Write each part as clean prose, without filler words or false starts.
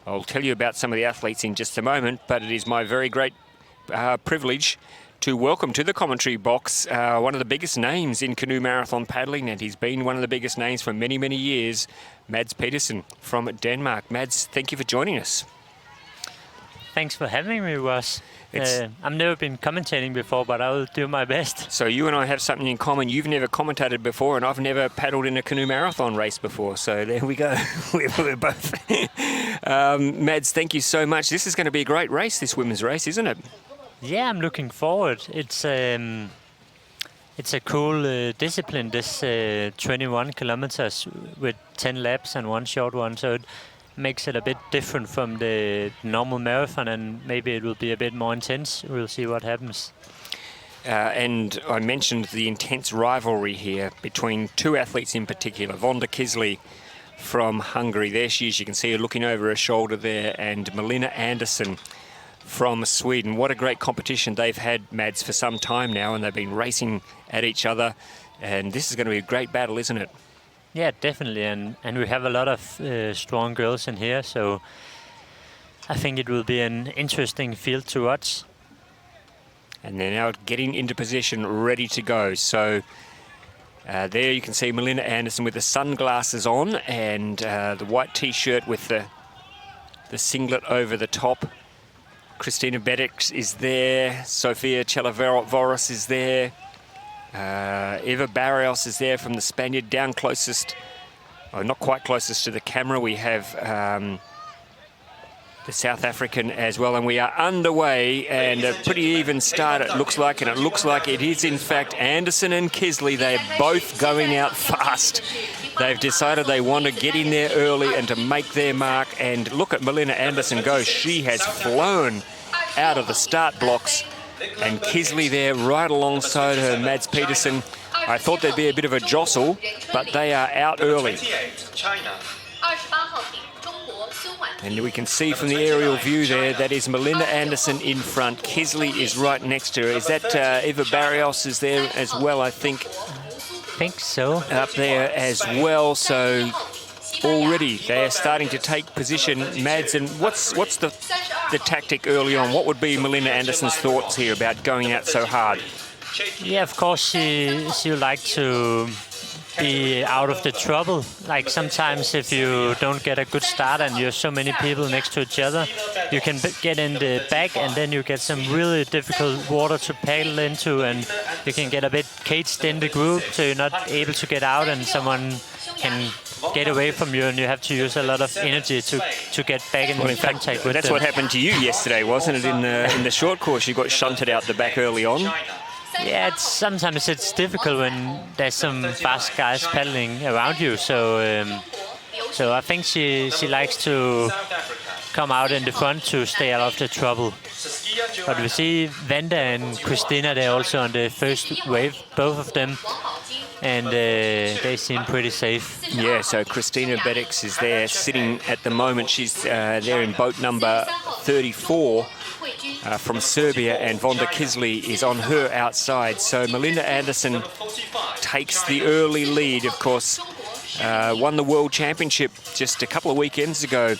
I'll tell you about some of the athletes in just a moment, but it is my very great privilege to welcome to the commentary box one of the biggest names in canoe marathon paddling, and he's been one of the biggest names for many, many years, Mads Petersen from Denmark. Mads, thank you for joining us. Thanks for having me, Ross. I've never been commentating before, but I'll do my best. So you and I have something in common. You've never commentated before, and I've never paddled in a canoe marathon race before. So there we go. We're both. Mads, thank you so much. This is going to be a great race, this women's race, isn't it? Yeah, I'm looking forward. It's a cool discipline, this 21 kilometers with 10 laps and one short one. So it makes it a bit different from the normal marathon, and maybe it will be a bit more intense. We'll see what happens. And I mentioned the intense rivalry here between two athletes in particular. Vonda Kisley from Hungary. There she is. You can see her looking over her shoulder there. And Melina Andersson from Sweden. What a great competition they've had, Mads, for some time now, and they've been racing at each other. And this is going to be a great battle, isn't it? Yeah, definitely, and we have a lot of strong girls in here, so I think it will be an interesting field to watch. And they're now getting into position, ready to go. So there you can see Melina Andersson with the sunglasses on and the white T-shirt with the singlet over the top. Christina Bedix is there. Sofia Chelaveros is there. Eva Barrios is there from the Spaniard. Down closest, not quite closest to the camera, we have the South African as well. And we are underway, and a pretty even start it looks like. And it looks like it is, in fact, Andersson and Kisley. They're both going out fast. They've decided they want to get in there early and to make their mark. And look at Melina Andersson go. She has flown out of the start blocks. And Kisley there right alongside her, Mads Petersen. I thought there'd be a bit of a jostle, but they are out early. And we can see from the aerial view there, that is Melina Andersson in front. Kisley is right next to her. Is that Eva Barrios is there as well, I think? I think so. Up there as well, so already they are starting to take position. Mads, and what's the tactic early on? What would be Melina Andersson's thoughts here about going out so hard? Yeah, of course she would like to be out of the trouble. Like sometimes if you don't get a good start and you're so many people next to each other, you can get in the back and then you get some really difficult water to paddle into, and you can get a bit caged in the group, so you're not able to get out and someone can get away from you, and you have to use a lot of energy to get back in contact with that's them. What happened to you yesterday, wasn't it? In the short course, you got shunted out the back early on. Yeah, sometimes it's difficult when there's some fast guys paddling around you. So I think she likes to come out in the front to stay out of the trouble. But we see Vanda and Christina, they're also on the first wave, both of them. And they seem pretty safe. Yeah, so Christina Bedix is there sitting at the moment. She's there in boat number 34 from Serbia, and Vonda Kisley is on her outside. So Melina Andersson takes the early lead, of course. Won the World Championship just a couple of weekends ago.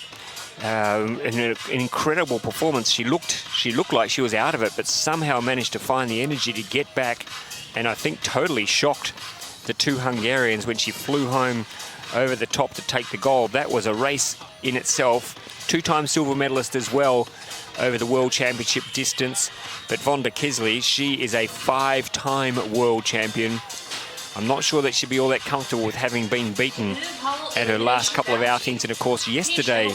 An incredible performance. She looked like she was out of it, but somehow managed to find the energy to get back, and I think totally shocked the two Hungarians when she flew home over the top to take the gold. That was a race in itself. Two-time silver medalist as well over the World Championship distance. But Vonda Kisley, she is a 5-time world champion. I'm not sure that she'd be all that comfortable with having been beaten at her last couple of outings. And of course, yesterday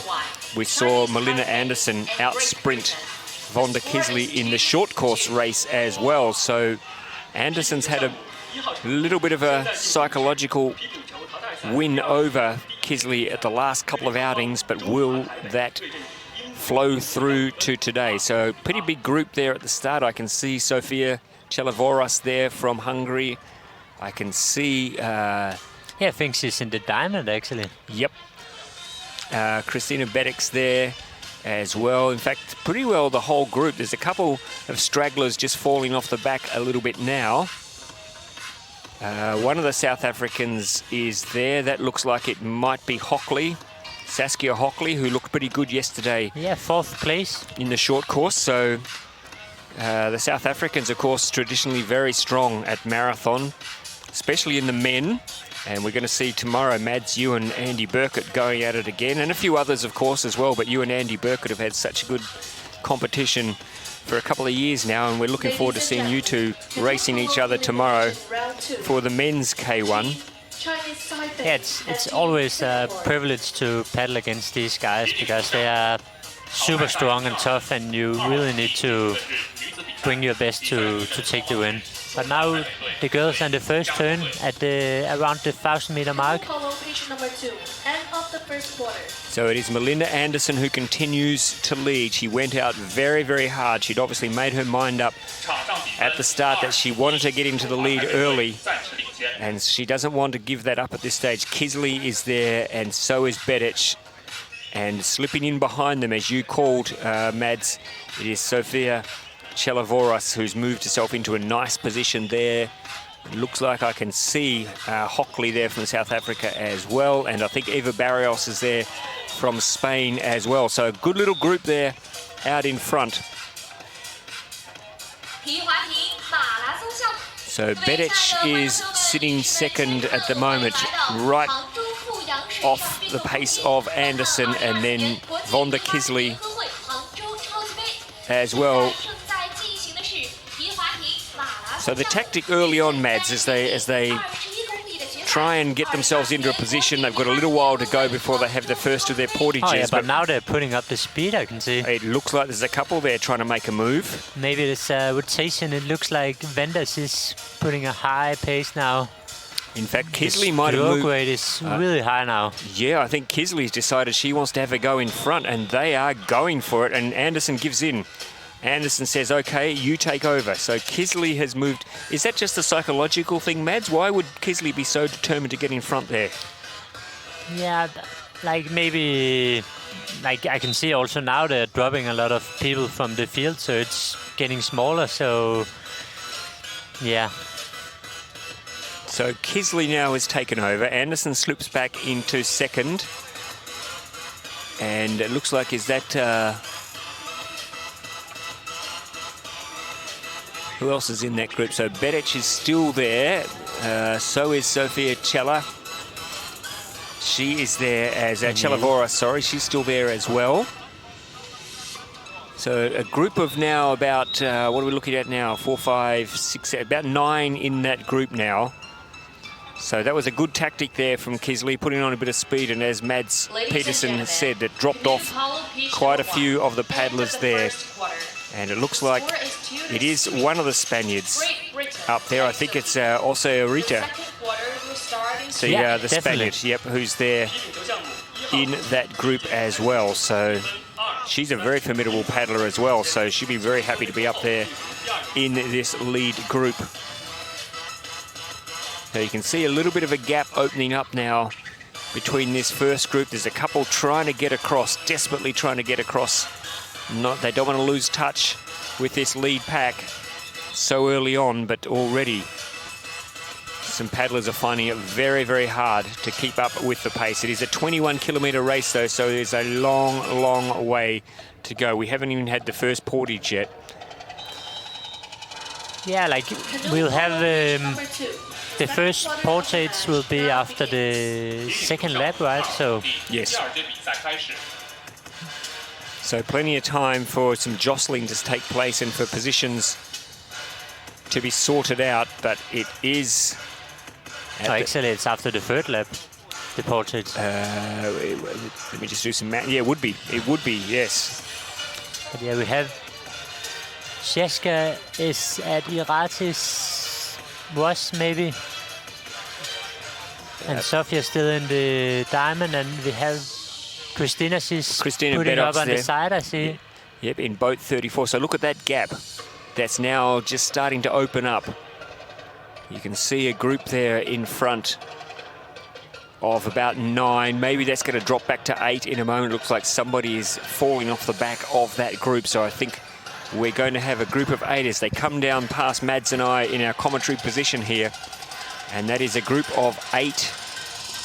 we saw Melina Andersson out-sprint Vonda Kisley in the short course race as well. So Andersson's had a little bit of a psychological win over Kisley at the last couple of outings, but will that flow through to today? So pretty big group there at the start. I can see Sofia Chelaveros there from Hungary. I can see... yeah, I think she's in the diamond, actually. Yep. Christina Bedix there as well. In fact, pretty well the whole group. There's a couple of stragglers just falling off the back a little bit now. One of the South Africans is there. That looks like it might be Hockley. Saskia Hockley, who looked pretty good yesterday. Yeah, 4th place. In the short course. So the South Africans, of course, traditionally very strong at marathon, especially in the men. And we're going to see tomorrow Mads, you and Andy Burkett going at it again, and a few others, of course, as well. But you and Andy Burkett have had such a good competition for a couple of years now, and we're looking forward to seeing you two racing each other tomorrow for the men's K1. Yeah, it's always a privilege to paddle against these guys because they are super strong and tough, and you really need to bring your best to take the win. But now the girls on the first turn at around the 1,000-meter mark. So it is Melinda Anderson who continues to lead. She went out very, very hard. She'd obviously made her mind up at the start that she wanted to get into the lead early, and she doesn't want to give that up at this stage. Kisley is there, and so is Bedic. And slipping in behind them, as you called, Mads, it is Sofia Chelavoras, who's moved herself into a nice position there. It looks like I can see Hockley there from South Africa as well, and I think Eva Barrios is there from Spain as well. So a good little group there out in front. So Bedic is sitting second at the moment, right off the pace of Anderson, and then Vonda Kisley as well. So the tactic early on, Mads, as they try and get themselves into a position, they've got a little while to go before they have the first of their portages. Oh yeah, but now they're putting up the speed, I can see. It looks like there's a couple there trying to make a move. Maybe this rotation, it looks like Vendas is putting a high pace now. In fact, Kisley might have moved. moved. The rate is really high now. Yeah, I think Kisley's decided she wants to have a go in front, and they are going for it, and Anderson gives in. Anderson says, okay, you take over. So Kisley has moved. Is that just a psychological thing, Mads? Why would Kisley be so determined to get in front there? Yeah, like maybe, like I can see also now they're dropping a lot of people from the field, so it's getting smaller, so yeah. So Kisley now has taken over. Anderson slips back into second. And it looks like, is that... who else is in that group? So Bedic is still there. So is Sofia Cella. She is there as Chelavora, sorry. She's still there as well. So a group of now about, what are we looking at now? 4, 5, 6, about 9 in that group now. So that was a good tactic there from Kisley, putting on a bit of speed. And as Mads Peterson said, it dropped off quite a few of the paddlers there. And it looks like it is one of the Spaniards up there. I think it's also Rita. So yeah, the definitely. Spaniard, yep, who's there in that group as well. So she's a very formidable paddler as well. So she'll be very happy to be up there in this lead group. So you can see a little bit of a gap opening up now between this first group. There's a couple trying to get across, desperately trying to get across. They don't want to lose touch with this lead pack so early on, but already some paddlers are finding it very, very hard to keep up with the pace. It is a 21-kilometre race, though, so there's a long, long way to go. We haven't even had the first portage yet. Yeah, like we'll have the first portage will be after the second lap, right? So yes. So plenty of time for some jostling to take place and for positions to be sorted out, but it is... actually, it's after the third lap, the portage. Let me just do some math. Yeah, it would be. It would be, yes. But yeah, we have... Sheska is at Iratis, was maybe. And Sofia still in the diamond, and we have... Christina putting up on the side, I see. Yep, in boat 34. So look at that gap. That's now just starting to open up. You can see a group there in front of about 9. Maybe that's going to drop back to 8 in a moment. Looks like somebody is falling off the back of that group. So I think we're going to have a group of 8 as they come down past Mads and I in our commentary position here. And that is a group of 8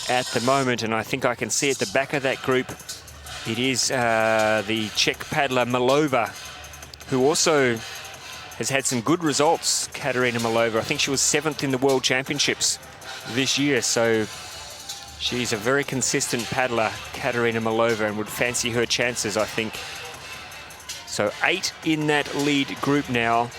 at the moment, and I think I can see at the back of that group, it is the Czech paddler Malova, who also has had some good results, Katerina Malova. I think she was 7th in the World Championships this year, so she's a very consistent paddler, Katerina Malova, and would fancy her chances, I think. So 8 in that lead group now.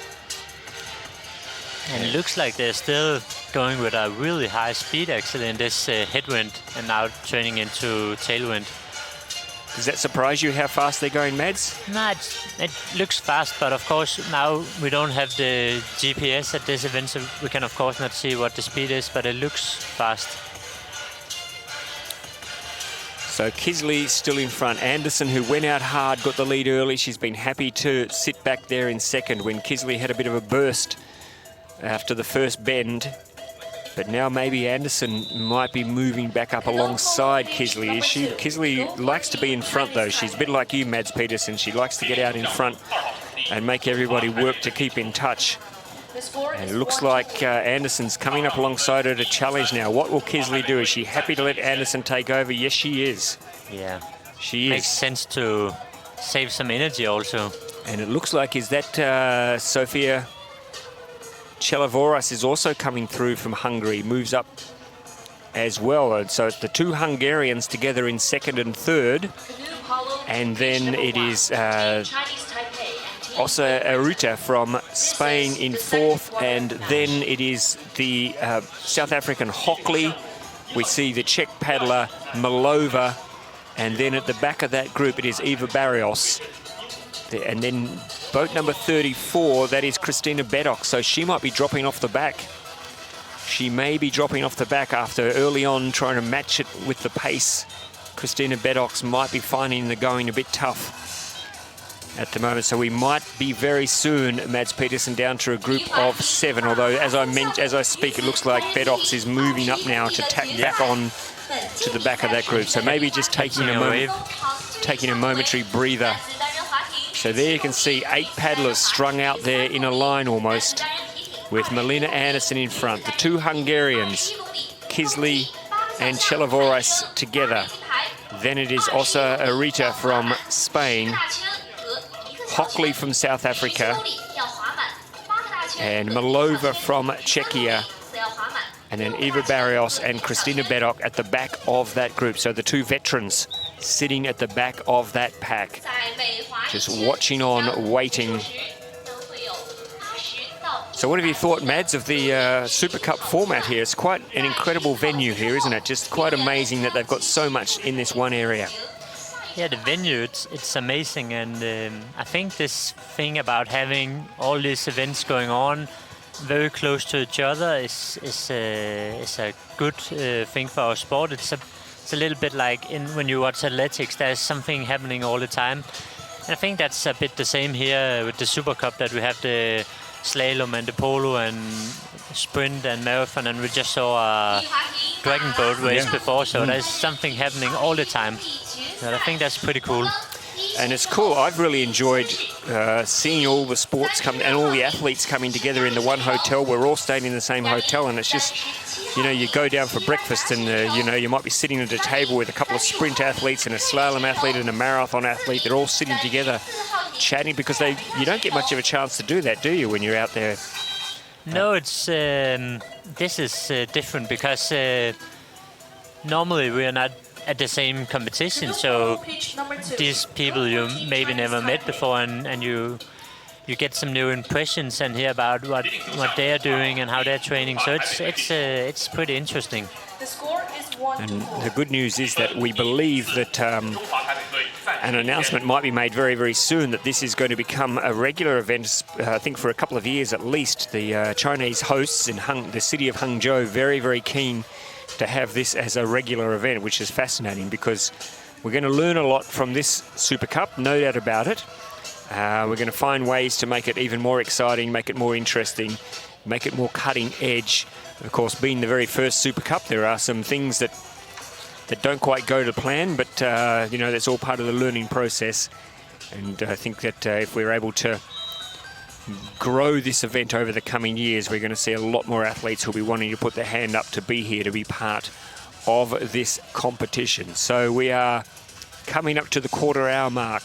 And it looks like they're still going with a really high speed actually in this headwind and now turning into tailwind. Does that surprise you how fast they're going, Mads? No, it looks fast, but of course now we don't have the GPS at this event, so we can of course not see what the speed is, but it looks fast. So Kisley still in front. Anderson, who went out hard, got the lead early. She's been happy to sit back there in second when Kisley had a bit of a burst after the first bend. But now maybe Anderson might be moving back up alongside Kisley. Kisley likes to be in front, though. She's a bit like you, Mads Petersen. She likes to get out in front and make everybody work to keep in touch. And it looks like Anderson's coming up alongside her to challenge now. What will Kisley do? Is she happy to let Anderson take over? Yes, she is. Yeah. She is. Makes sense to save some energy also. And it looks like, is that Sofia Chelivoras is also coming through from Hungary, moves up as well. And so it's the two Hungarians together in second and third. And then it is Osa Aruta from Spain in fourth. And then it is the South African Hockley. We see the Czech paddler Malova. And then at the back of that group, it is Eva Barrios. And then boat number 34, that is Christina Bedok. So she might be dropping off the back. She may be dropping off the back after early on trying to match it with the pace. Christina Bedok might be finding the going a bit tough at the moment. So we might be very soon, Mads Petersen, down to a group of 7. Although, as I speak, it looks like Bedok is moving up now to tack back on to the back of that group. So maybe just taking a momentary breather. So there you can see 8 paddlers strung out there in a line almost, with Melina Anderson in front. The two Hungarians, Kisley and Chelivoras together. Then it is Osa Aruta from Spain, Hockley from South Africa, and Malova from Czechia. And then Eva Barrios and Christina Bedok at the back of that group. So the two veterans sitting at the back of that pack, just watching on, waiting. So what have you thought, Mads, of the Super Cup format here? It's quite an incredible venue here, isn't it? Just quite amazing that they've got so much in this one area. Yeah, the venue, it's amazing. And I think this thing about having all these events going on very close to each other is a good thing for our sport. It's a little bit like when you watch athletics, there's something happening all the time. And I think that's a bit the same here with the Super Cup, that we have the slalom and the polo and sprint and marathon, and we just saw a dragon boat race before, so there's something happening all the time. And I think that's pretty cool. And it's cool. I've really enjoyed seeing all the sports come and all the athletes coming together in the one hotel. We're all staying in the same hotel, and it's just, you know, you go down for breakfast and, you know, you might be sitting at a table with a couple of sprint athletes and a slalom athlete and a marathon athlete. They're all sitting together chatting, because you don't get much of a chance to do that, do you, when you're out there? No, it's this is different because normally we are not at the same competition, so these people you maybe never met before, and you get some new impressions and hear about what they are doing and how they're training. So it's pretty interesting. And the good news is that we believe that an announcement might be made very, very soon that this is going to become a regular event. I think for a couple of years at least. The Chinese hosts in the city of Hangzhou very, very keen to have this as a regular event, which is fascinating because we're going to learn a lot from this Super Cup, no doubt about it. We're going to find ways to make it even more exciting, make it more interesting, make it more cutting edge. Of course, being the very first Super Cup, there are some things that don't quite go to plan, but you know, that's all part of the learning process. And I think that if we're able to grow this event over the coming years, we're going to see a lot more athletes who'll be wanting to put their hand up to be here, to be part of this competition. So we are coming up to the quarter hour mark,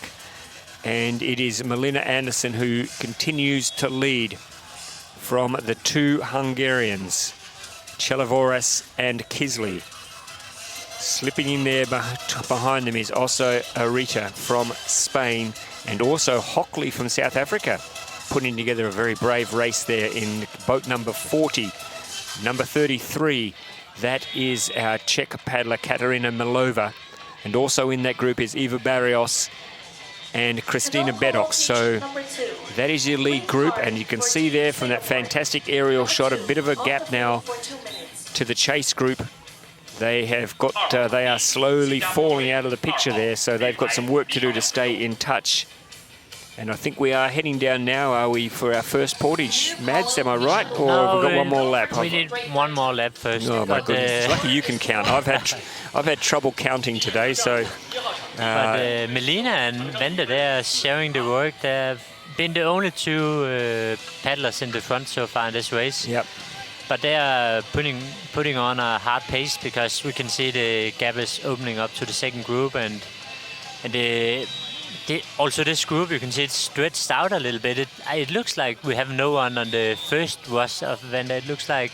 and it is Melina Anderson who continues to lead from the two Hungarians, Chelivoras and Kisley. Slipping in there behind them is also Arita from Spain, and also Hockley from South Africa, putting together a very brave race there in boat number 40. Number 33, that is our Czech paddler Katarina Milova, and also in that group is Eva Barrios and Christina Bedox. So that is your lead group, and you can see there from that fantastic aerial shot a bit of a gap now to the chase group. They have got, they are slowly falling out of the picture there, so they've got some work to do to stay in touch. And I think we are heading down now, are we, for our first portage? Mads, am I right? Or have we got one more lap? We need one more lap first. Oh my goodness, it's lucky you can count. I've had trouble counting today, so... But Melina and Vanda, they are sharing the work. They've been the only two paddlers in the front so far in this race. Yep. But they are putting on a hard pace, because we can see the gap is opening up to the second group, and also this group, you can see it's stretched out a little bit. It looks like we have no one on the first wash of Vanda. It looks like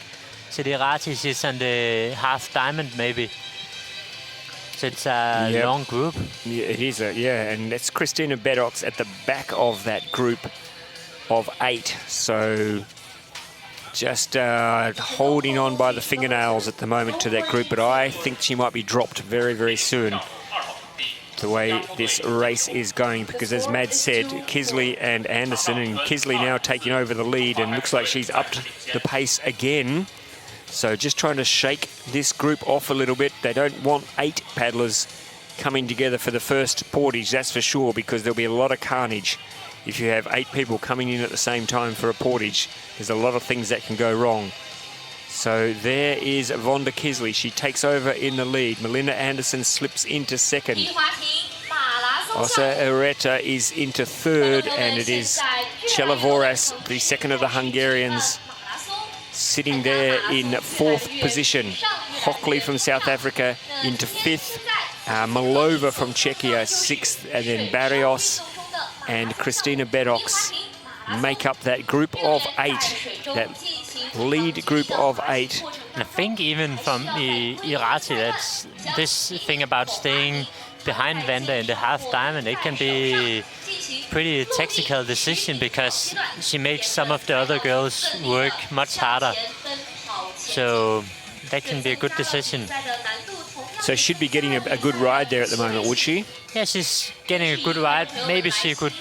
Sidiratis is on the half diamond maybe. So it's a long group. Yeah, it is, and that's Christina Bedox at the back of that group of 8. So just holding on by the fingernails at the moment to that group, but I think she might be dropped very, very soon, the way this race is going, because as Mads said, Kisley and Anderson, and Kisley now taking over the lead, and looks like she's upped the pace again. So just trying to shake this group off a little bit. They don't want 8 paddlers coming together for the first portage, that's for sure, because there'll be a lot of carnage. If you have 8 people coming in at the same time for a portage, there's a lot of things that can go wrong. So there is Vonda Kisley. She takes over in the lead. Melina Anderson slips into second. Also, Areta is into third, and it is Chelivoras, the second of the Hungarians, sitting there in fourth position. Hockley from South Africa into fifth. Milova from Czechia, sixth, and then Barrios and Christina Bedox make up that group of 8, that lead group of 8. And I think even from Irati, that's this thing about staying behind Vanda in the half diamond, it can be pretty tactical decision, because she makes some of the other girls work much harder. So that can be a good decision. So she'd be getting a good ride there at the moment, would she? Yeah, she's getting a good ride. Maybe she could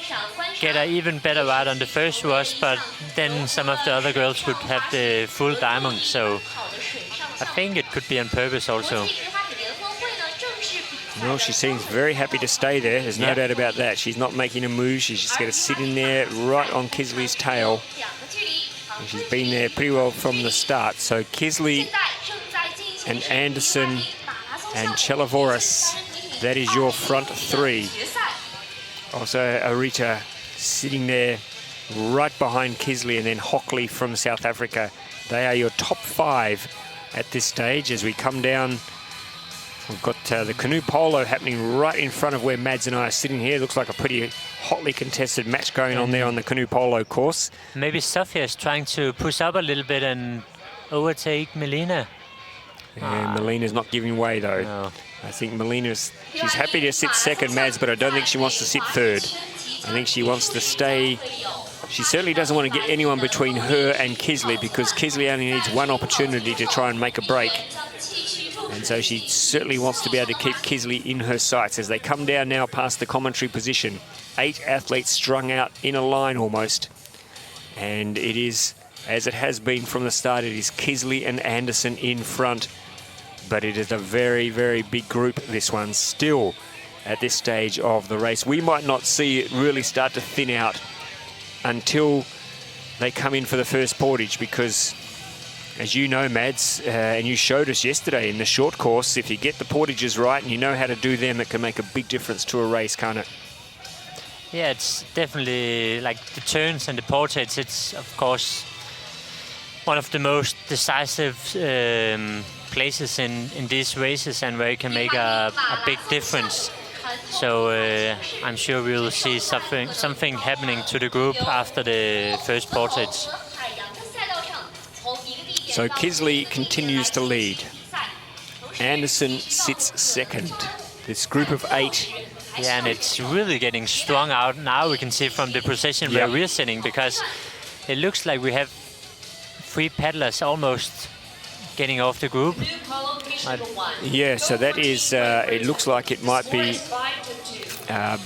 get an even better ride on the first wash, but then some of the other girls would have the full diamond. So I think it could be on purpose also. Well, she seems very happy to stay there. There's no doubt about that. She's not making a move. She's just going to sit in there right on Kisley's tail. And she's been there pretty well from the start. So Kisley and Anderson and Chelivoras, that is your front 3. Also Arita sitting there right behind Kisley, and then Hockley from South Africa. They are your top 5 at this stage. As we come down, we've got the canoe polo happening right in front of where Mads and I are sitting here. Looks like a pretty hotly contested match going on there on the canoe polo course. Maybe Sofia is trying to push up a little bit and overtake Melina. Yeah, Melina's not giving way though. No. I think she's happy to sit second, Mads, but I don't think she wants to sit third. I think she wants to stay. She certainly doesn't want to get anyone between her and Kisley, because Kisley only needs one opportunity to try and make a break. And so she certainly wants to be able to keep Kisley in her sights as they come down now past the commentary position. 8 athletes strung out in a line almost. And it is, as it has been from the start, it is Kisley and Anderson in front. But it is a very, very big group, this one, still at this stage of the race. We might not see it really start to thin out until they come in for the first portage, because, as you know, Mads, and you showed us yesterday in the short course, if you get the portages right and you know how to do them, it can make a big difference to a race, can't it? Yeah, it's definitely like the turns and the portages. It's, of course, one of the most decisive places in these races and where you can make a big difference. So I'm sure we'll see something happening to the group after the first portage. So Kisley continues to lead. Anderson sits second. This group of 8. Yeah, and it's really getting strong out now. We can see from the position where we're sitting, because it looks like we have 3 paddlers almost getting off the group. Yeah, so that is, it looks like it might be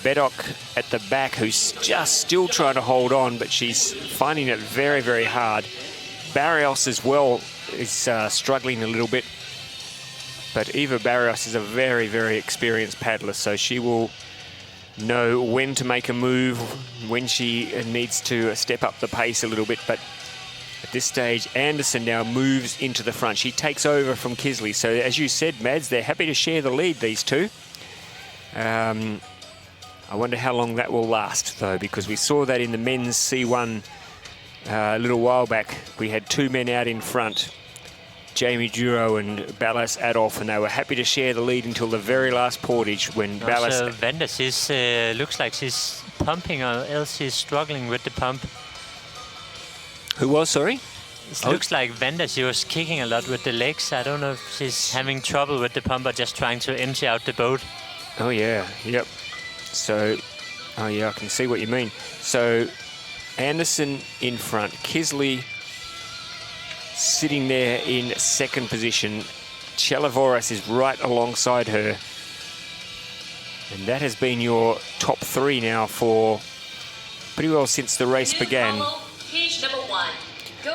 Bedok at the back, who's just still trying to hold on, but she's finding it very, very hard. Barrios as well is struggling a little bit. But Eva Barrios is a very, very experienced paddler, so she will know when to make a move, when she needs to step up the pace a little bit. But at this stage, Anderson now moves into the front. She takes over from Kisley. So as you said, Mads, they're happy to share the lead, these two. I wonder how long that will last, though, because we saw that in the men's C1 a little while back. We had 2 men out in front, Jamie Duro and Ballas Adolf, and they were happy to share the lead until the very last portage when Ballas... Also, Vanda, she's, looks like she's pumping, or else she's struggling with the pump. Who was, sorry? It looks like Vanda, she was kicking a lot with the legs. I don't know if she's having trouble with the pump or just trying to empty out the boat. Oh, yeah, yep. So, oh, yeah, I can see what you mean. So, Anderson in front, Kisley sitting there in second position. Chalivoras is right alongside her. And that has been your top 3 now for pretty well since the race began.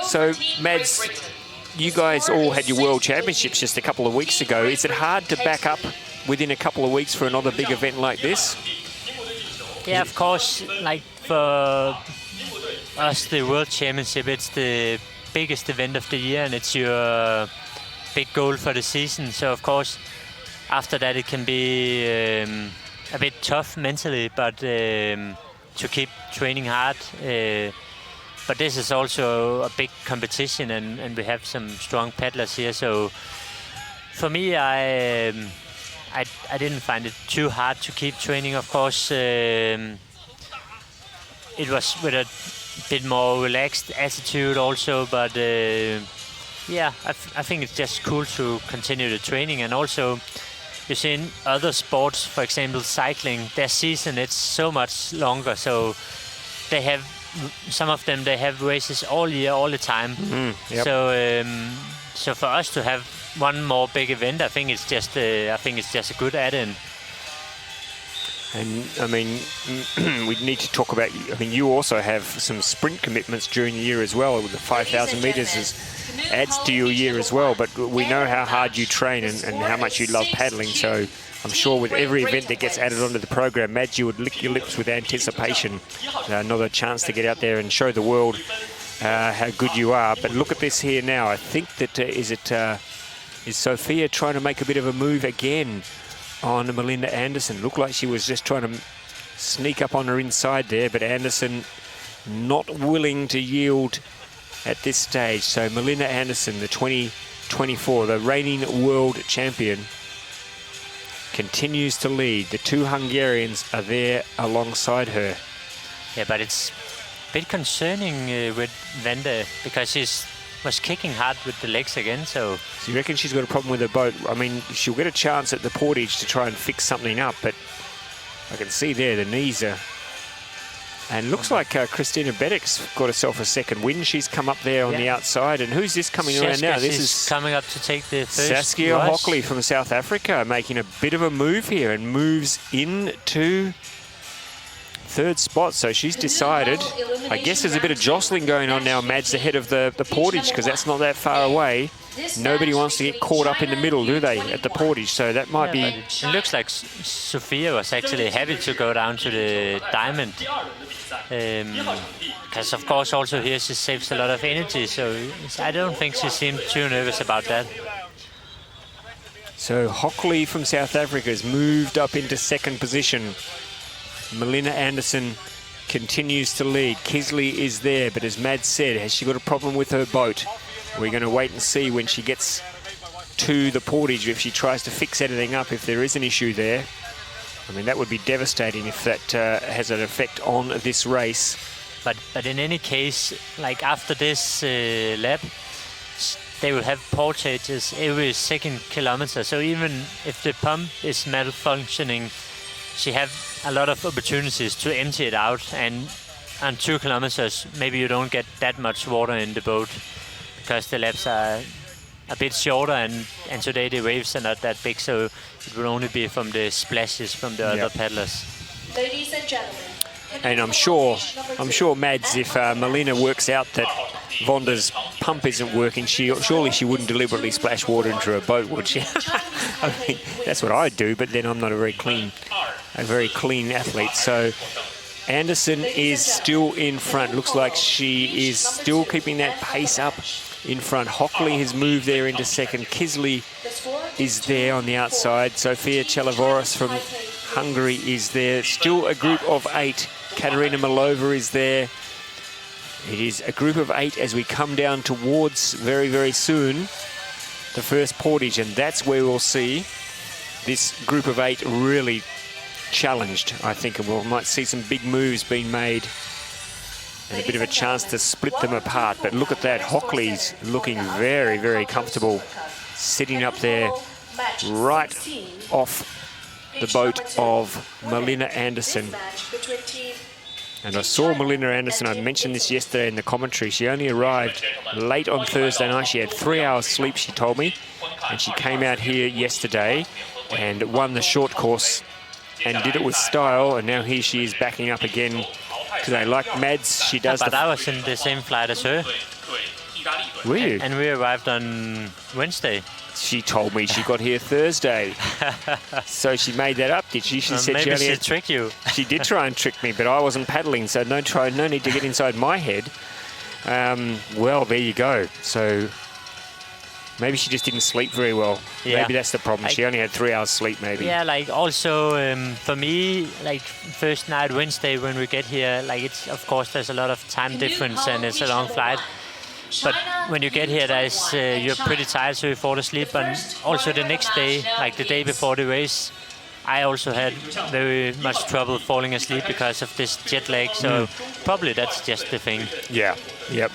So, Mads, you guys all had your World Championships just a couple of weeks ago. Is it hard to back up within a couple of weeks for another big event like this? Yeah, of course. Like for us, the World Championship, it's the biggest event of the year, and it's your big goal for the season. So of course, after that it can be a bit tough mentally, but to keep training hard. But this is also a big competition, and we have some strong paddlers here. So for me, I didn't find it too hard to keep training. Of course, it was with a bit more relaxed attitude also, but yeah, I think it's just cool to continue the training. And also, you see in other sports, for example cycling, their season it's so much longer, so they have some of them, they have races all year, all the time. Yep. So for us to have one more big event, I think it's just a good add-in. And I mean, we need to talk about, I mean, you also have some sprint commitments during the year as well. With the 5,000 meters adds to your year as well. But we know how hard you train and how much you love paddling. So I'm sure with every event that gets added onto the program, Mads, you would lick your lips with anticipation. Another chance to get out there and show the world how good you are. But look at this here now. I think that is Sophia trying to make a bit of a move again on Melinda Anderson. Looked like she was just trying to sneak up on her inside there, but Anderson not willing to yield at this stage. So Melinda Anderson, the 2024, the reigning world champion, continues to lead. The 2 Hungarians are there alongside her. Yeah, but it's a bit concerning with Vanda, because she's was kicking hard with the legs again. So you reckon she's got a problem with her boat? I mean, she'll get a chance at the portage to try and fix something up, but I can see there the knees are... And looks like Christina Bedek's got herself a second win. She's come up there on the outside. And who's this coming around now? This is coming up to take the first Saskia Hockley from South Africa, making a bit of a move here and moves into 3rd spot. So she's decided, I guess there's a bit of jostling going on now, Mads, ahead of the portage, because that's not that far away. Nobody wants to get caught up in the middle, do they, at the portage? So that might be... It looks like Sophia was actually happy to go down to the diamond. Because, of course, also here she saves a lot of energy. So I don't think she seemed too nervous about that. So Hockley from South Africa has moved up into 2nd position. Melinda Anderson continues to lead. Kisley is there, but as Mads said, has she got a problem with her boat? We're going to wait and see when she gets to the portage if she tries to fix anything up, if there is an issue there. I mean, that would be devastating if that has an effect on this race. But in any case, like after this lap, they will have portages every second kilometer. So even if the pump is malfunctioning, she have a lot of opportunities to empty it out. And on 2 kilometers, maybe you don't get that much water in the boat because the laps are a bit shorter, and today the waves are not that big, so it will only be from the splashes from the other paddlers. Ladies and gentlemen. And I'm sure, Mads, if Melina works out that Vonda's pump isn't working, surely she wouldn't deliberately splash water into her boat, would she? I mean, that's what I'd do, but then I'm not a very clean athlete. So Anderson is still in front. Looks like she is still keeping that pace up in front. Hockley has moved there into second. Kisley is there on the outside. Sofia Chelivoros from Hungary is there. Still a group of 8. Katerina Malova is there. It is a group of 8 as we come down towards very, very soon the first portage, and that's where we'll see this group of 8 really challenged, I think, and we might see some big moves being made and a bit of a chance to split them apart. But look at that, Hockley's looking very, very comfortable, sitting up there right off the boat of Melina Anderson. And I saw Melina Anderson, I mentioned this yesterday in the commentary, she only arrived late on Thursday night. She had 3 hours sleep, she told me, and she came out here yesterday and won the short course and did it with style, and now here she is backing up again today. Like Mads, she does. But I was in the same flight as her. Were you? And we arrived on Wednesday. She told me she got here Thursday. So she made that up, did she? She said maybe she tricked you. She did try and trick me, but I wasn't paddling, so no need to get inside my head. Well, there you go. So maybe she just didn't sleep very well. Yeah. Maybe that's the problem. She only had 3 hours sleep, maybe. Yeah, like also for me, like first night Wednesday when we get here, like it's of course there's a lot of time difference and it's a long flight. But when you get here, you're pretty tired, so you fall asleep. And also the next day, like the day before the race, I also had very much trouble falling asleep because of this jet lag. So probably that's just the thing. Yeah, yep.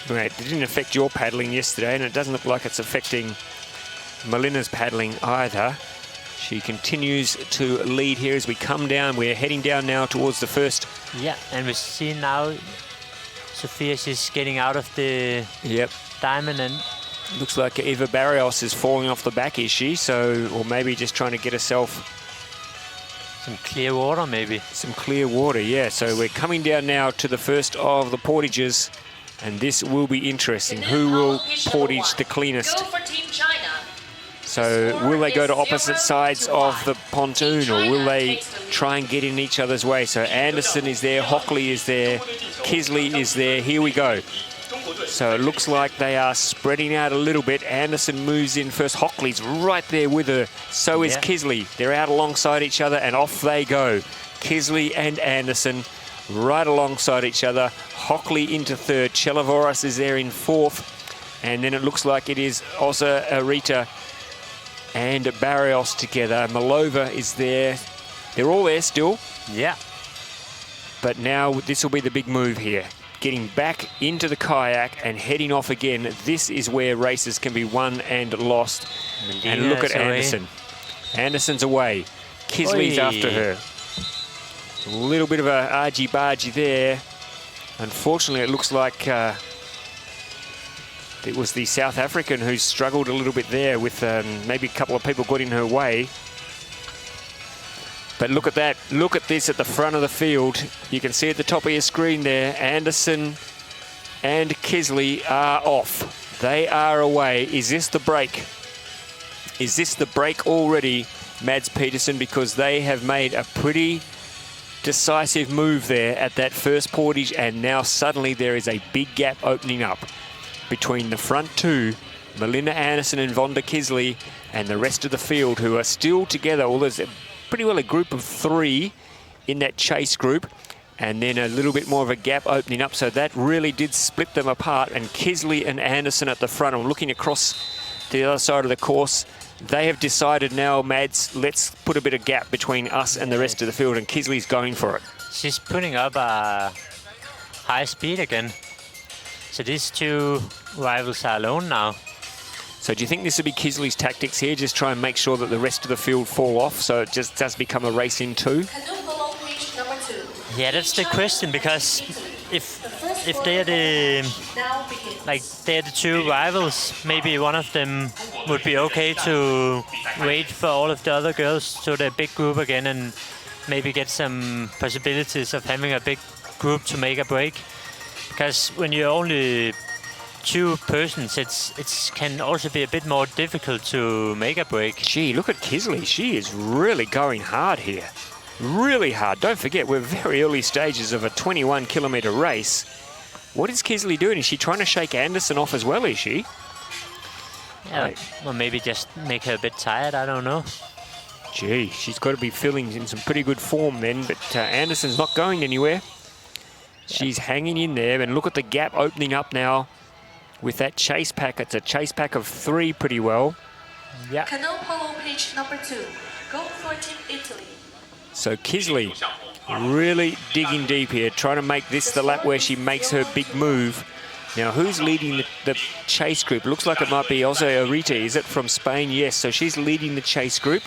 Right, it didn't affect your paddling yesterday, and it doesn't look like it's affecting Melina's paddling either. She continues to lead here as we come down. We're heading down now towards the first. Yeah, and we see now Sofia, she's getting out of the diamond, and looks like Eva Barrios is falling off the back, is she? So, or maybe just trying to get herself some clear water, maybe. Some clear water, yeah. So we're coming down now to the first of the portages, and this will be interesting. Who will portage the cleanest? So will they go to opposite sides of the pontoon, or will they try and get in each other's way? So Anderson is there, Hockley is there, Kisley is there. Here we go. So it looks like they are spreading out a little bit. Anderson moves in first. Hockley's right there with her. So is Kisley. They're out alongside each other, and off they go. Kisley and Anderson right alongside each other. Hockley into third. Chelivoros is there in fourth. And then it looks like it is also Arita and Barrios together. Malova is there. They're all there still. Yeah. But now this will be the big move here. Getting back into the kayak and heading off again. This is where races can be won and lost. And look at Anderson. Anderson's away. Kisley's after her. A little bit of a argy-bargy there. Unfortunately, it looks like it was the South African who struggled a little bit there with maybe a couple of people got in her way. But look at that. Look at this at the front of the field. You can see at the top of your screen there, Anderson and Kisley are off. They are away. Is this the break? Is this the break already, Mads Petersen? Because they have made a pretty decisive move there at that first portage, and now suddenly there is a big gap opening up between the front two, Melina Anderson and Vonda Kisley, and the rest of the field who are still together. Well, there's pretty well a group of 3 in that chase group, and then a little bit more of a gap opening up. So that really did split them apart, and Kisley and Anderson at the front. I'm looking across to the other side of the course. They have decided now, Mads, let's put a bit of gap between us and the rest of the field, and Kisley's going for it. She's putting up a high speed again. So these two rivals are alone now. So do you think this will be Kisley's tactics here? Just try and make sure that the rest of the field fall off, so it just does become a race in two? Yeah, that's the question, because if they're the two rivals, maybe one of them would be okay to wait for all of the other girls so they're a big group again and maybe get some possibilities of having a big group to make a break. Because when you're only two persons, it can also be a bit more difficult to make a break. Gee, look at Kisley. She is really going hard here. Really hard. Don't forget, we're very early stages of a 21-kilometre race. What is Kisley doing? Is she trying to shake Anderson off as well, is she? Yeah, or maybe just make her a bit tired, I don't know. Gee, she's got to be feeling in some pretty good form then, but Anderson's not going anywhere. She's hanging in there, and look at the gap opening up now with that chase pack. It's a chase pack of 3 pretty well. Yeah. Canoe polo page number 2. Go for Team Italy. So Kisley really digging deep here, trying to make this the lap where she makes her big move. Now, who's leading the chase group? Looks like it might be Jose Arita. Is it from Spain? Yes, so she's leading the chase group.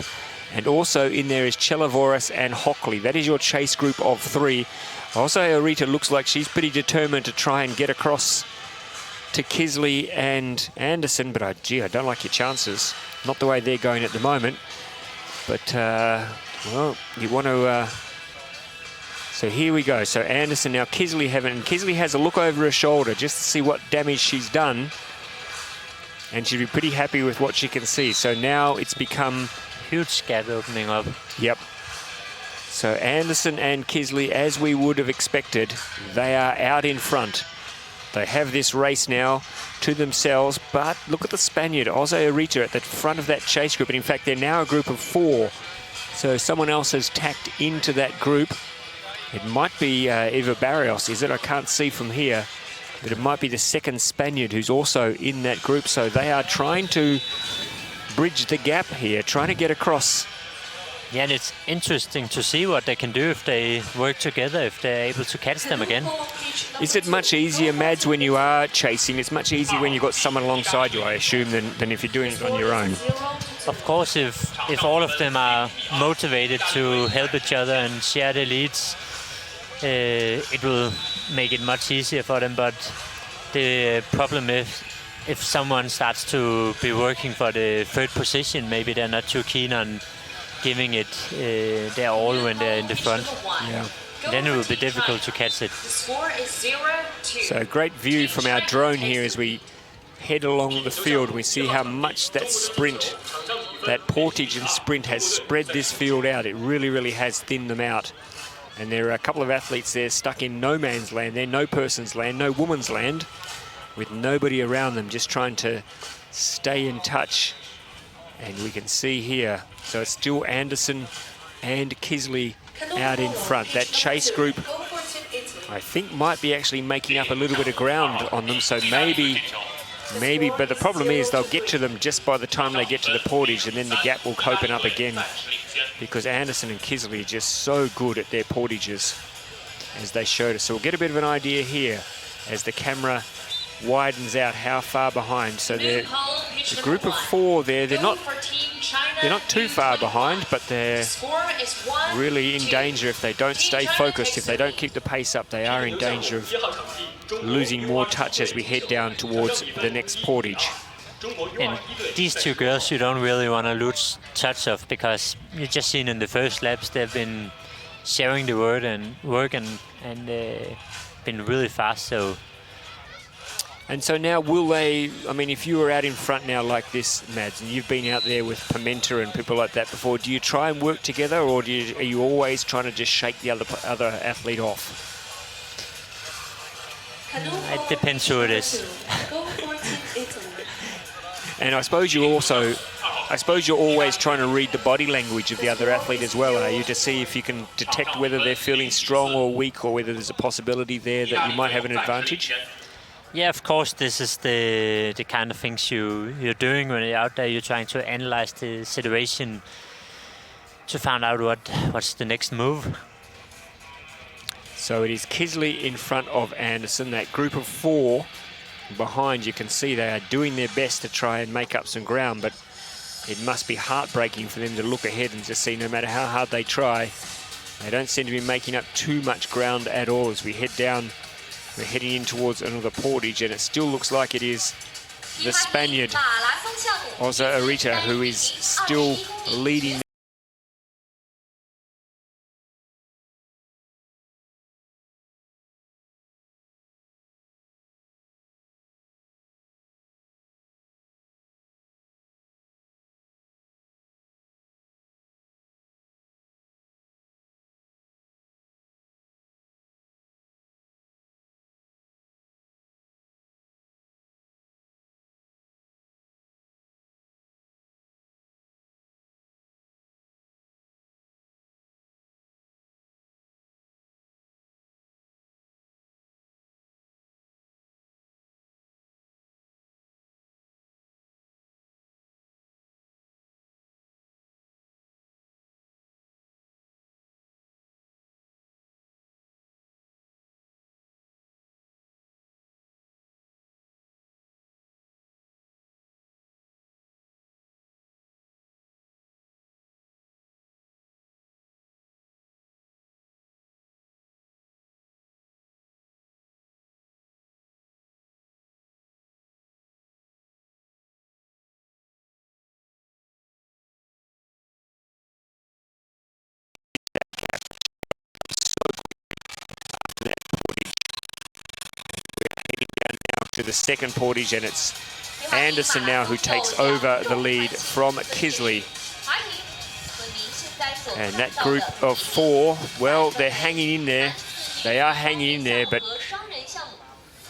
And also in there is Chelavoris and Hockley. That is your chase group of 3. Jose Arita looks like she's pretty determined to try and get across to Kisley and Anderson. But, gee, I don't like your chances. Not the way they're going at the moment. But, well, you want to... So here we go. So Anderson, now Kisley Kisley has a look over her shoulder just to see what damage she's done. And she'd be pretty happy with what she can see. So now it's become... Huge gap opening up. Yep. So Anderson and Kisley, as we would have expected, they are out in front. They have this race now to themselves, but look at the Spaniard, Jose Arita, at the front of that chase group. And in fact, they're now a group of 4. So someone else has tacked into that group. It might be Eva Barrios, is it? I can't see from here. But it might be the second Spaniard who's also in that group. So they are trying to bridge the gap here, trying to get across. Yeah, and it's interesting to see what they can do if they work together, if they're able to catch them again. Is it much easier, Mads, when you are chasing? It's much easier when you've got someone alongside you, I assume, than if you're doing it on your own. Of course, if all of them are motivated to help each other and share the leads, it will make it much easier for them. But the problem is, if someone starts to be working for the 3rd position, maybe they're not too keen on giving it their all when they're in the front. Yeah. Then it will be difficult to catch it. So great view from our drone here as we head along the field. We see how much that sprint, that portage and sprint has spread this field out. It really, really has thinned them out. And there are a couple of athletes there stuck in no man's land. They're no person's land, no woman's land, with nobody around them, just trying to stay in touch. And we can see here, so it's still Anderson and Kisley out in front. That chase group, I think, might be actually making up a little bit of ground on them. So maybe, but the problem is they'll get to them just by the time they get to the portage, and then the gap will open up again, because Anderson and Kisley are just so good at their portages, as they showed us. So we'll get a bit of an idea here as the camera widens out how far behind. So they're a group of 4 there. They're not too far behind, but they're really in danger if they don't stay focused. If they don't keep the pace up, they are in danger of losing more touch as we head down towards the next portage. And these two girls you don't really want to lose touch of, because you've just seen in the first laps they've been sharing the word and work and been really fast. And so now will they, I mean, if you were out in front now like this, Mads, and you've been out there with Pimenta and people like that before, do you try and work together, or are you always trying to just shake the other athlete off? It depends who it is. And I suppose you're always trying to read the body language of the other athlete as well, are you, to see if you can detect whether they're feeling strong or weak, or whether there's a possibility there that you might have an advantage? Yeah, of course, this is the kind of things you're doing when you're out there. You're trying to analyze the situation to find out what's the next move. So it is Kisley in front of Anderson. That group of 4 behind, you can see they are doing their best to try and make up some ground, but it must be heartbreaking for them to look ahead and just see no matter how hard they try, they don't seem to be making up too much ground at all. As we head down, we're heading in towards another portage, and it still looks like it is the Spaniard, Osa Arita, who is still leading. To the second portage, and it's Anderson now who takes over the lead from Kisley. And that group of 4, well, they're hanging in there. They are hanging in there, but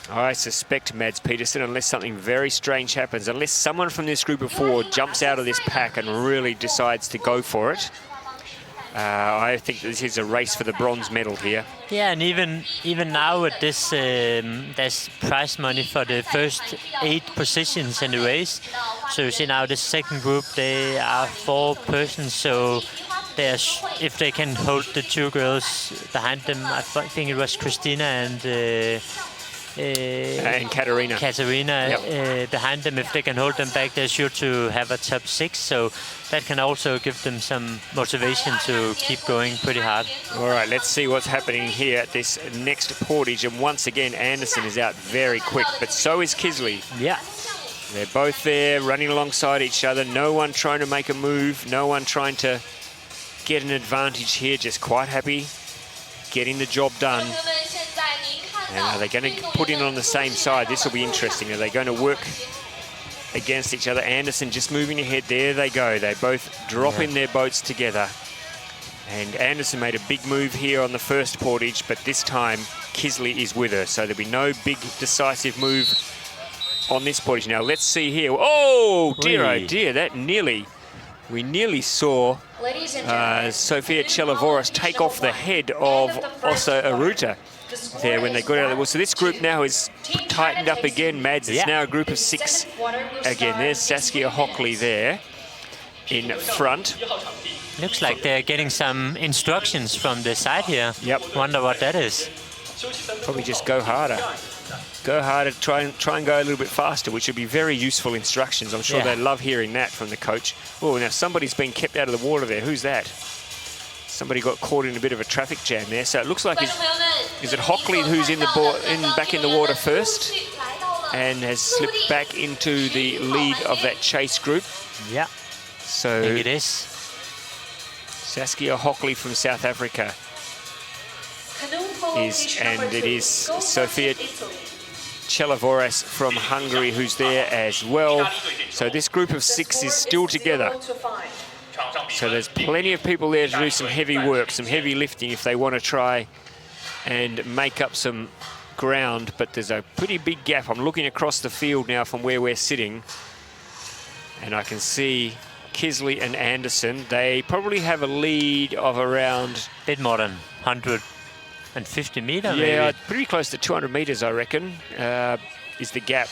I suspect, Mads Peterson, unless something very strange happens, unless someone from this group of 4 jumps out of this pack and really decides to go for it, I think this is a race for the bronze medal here. Yeah, and even now with this, there's prize money for the first 8 positions in the race. So you see now the second group, they are 4 persons. So if they can hold the 2 girls behind them, I think it was Christina and Katarina. Yep. Behind them, if they can hold them back, they're sure to have a top 6. So that can also give them some motivation to keep going pretty hard. All right, let's see what's happening here at this next portage. And once again, Anderson is out very quick, but so is Kisley. Yeah. They're both there running alongside each other. No one trying to make a move. No one trying to get an advantage here. Just quite happy getting the job done. And are they going to put in on the same side? This will be interesting. Are they going to work against each other? Anderson just moving ahead. There they go. They both drop in their boats together. And Anderson made a big move here on the first portage, but this time Kisley is with her. So there'll be no big decisive move on this portage. Now let's see here. Oh dear, oh dear. We nearly saw Sofia Chelavoris take off the head of Osa Arita there when they got out of the water. So this group now is tightened up again, Mads. It's now a group of 6 again. There's Saskia Hockley there in front. Looks like they're getting some instructions from the side here. Yep. Wonder what that is. Probably just go harder. Go harder, try and go a little bit faster, which would be very useful instructions. I'm sure they love hearing that from the coach. Oh, now somebody's been kept out of the water there. Who's that? Somebody got caught in a bit of a traffic jam there. So it looks like is it Hockley who's back in the water first and has slipped back into the lead of that chase group? Yeah. So I think it is. Saskia Hockley from South Africa it is Sofia Chelavoris from Hungary who's there as well. So this group of 6 is still together. So there's plenty of people there to do some heavy work, some heavy lifting if they want to try and make up some ground. But there's a pretty big gap. I'm looking across the field now from where we're sitting, and I can see Kisley and Anderson. They probably have a lead of around... bit more than 150 meters, yeah, maybe. pretty close to 200 meters, I reckon. is the gap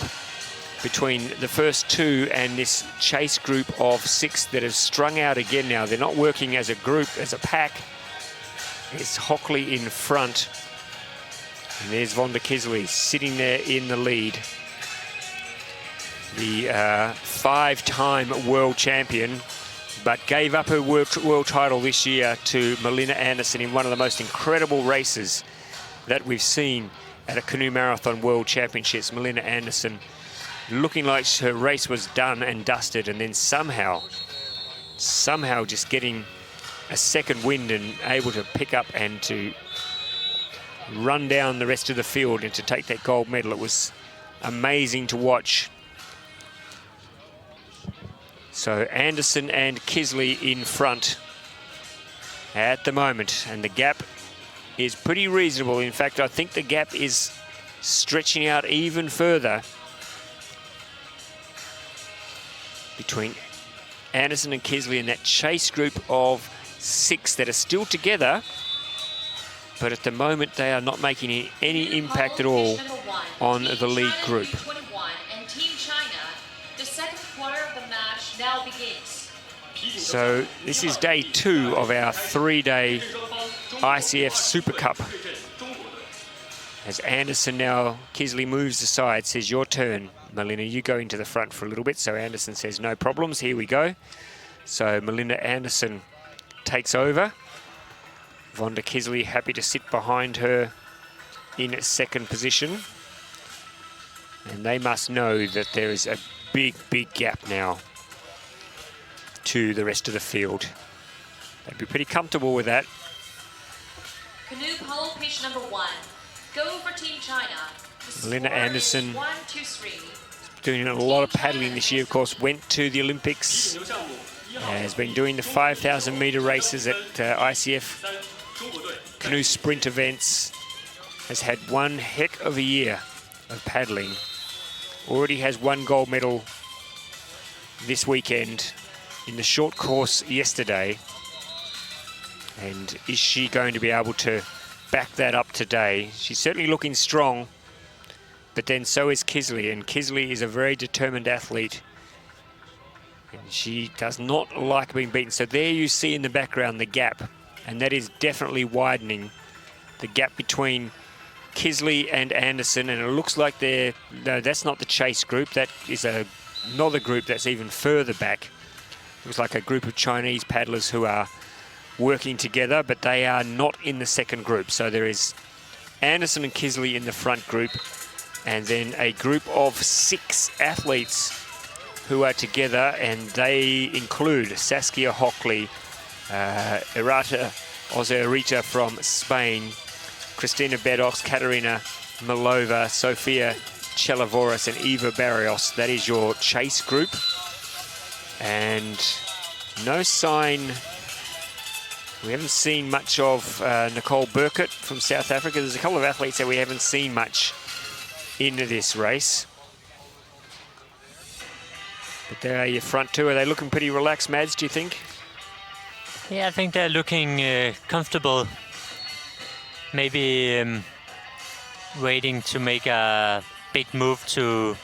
between the first two and this chase group of 6 that have strung out again now. They're not working as a group, as a pack. It's Hockley in front. And there's Vonda Kisley sitting there in the lead. The 5-time world champion, but gave up her world title this year to Melinda Anderson in one of the most incredible races that we've seen at a canoe marathon world championships. Melinda Anderson looking like her race was done and dusted, and then somehow just getting a second wind and able to pick up and to run down the rest of the field and to take that gold medal. It was amazing to watch. So Anderson and Kisley in front at the moment, and the gap is pretty reasonable. In fact, I think the gap is stretching out even further between Anderson and Kisley and that chase group of 6 that are still together, but at the moment they are not making any impact at all on the lead group. And Team China, the second quarter of the match now begins. So this is day 2 of our 3-day ICF Super Cup. As Anderson now, Kisley moves aside, says, your turn, Melinda, you go into the front for a little bit. So Anderson says, no problems, here we go. So Melinda Anderson takes over. Vonda Kisley happy to sit behind her in second position. And they must know that there is a big, big gap now to the rest of the field. They'd be pretty comfortable with that. Canoe pole pitch number 1. Go for Team China. Melinda Anderson 1, 2, 3. doing a lot of paddling this year, of course, went to the Olympics, has been doing the 5,000 metre races at ICF canoe sprint events, has had one heck of a year of paddling. Already has 1 gold medal this weekend in the short course yesterday. And is she going to be able to back that up today? She's certainly looking strong, but then so is Kisley, and Kisley is a very determined athlete. And she does not like being beaten. So there you see in the background the gap, and that is definitely widening, the gap between Kisley and Anderson, and it looks like they're, no, that's not the chase group, that is another group that's even further back. Looks like a group of Chinese paddlers who are working together, but they are not in the second group. So there is Anderson and Kisley in the front group, and then a group of 6 athletes who are together, and they include Saskia Hockley, Irata Ozerita from Spain, Cristina Bedos, Katerina Milova, Sofia Chelavoris, and Eva Barrios. That is your chase group. And no sign, we haven't seen much of Nicole Burkett from South Africa. There's a couple of athletes that we haven't seen much into this race. But there are your front 2. Are they looking pretty relaxed, Mads, do you think? Yeah, I think they're looking comfortable. Maybe waiting to make a big move to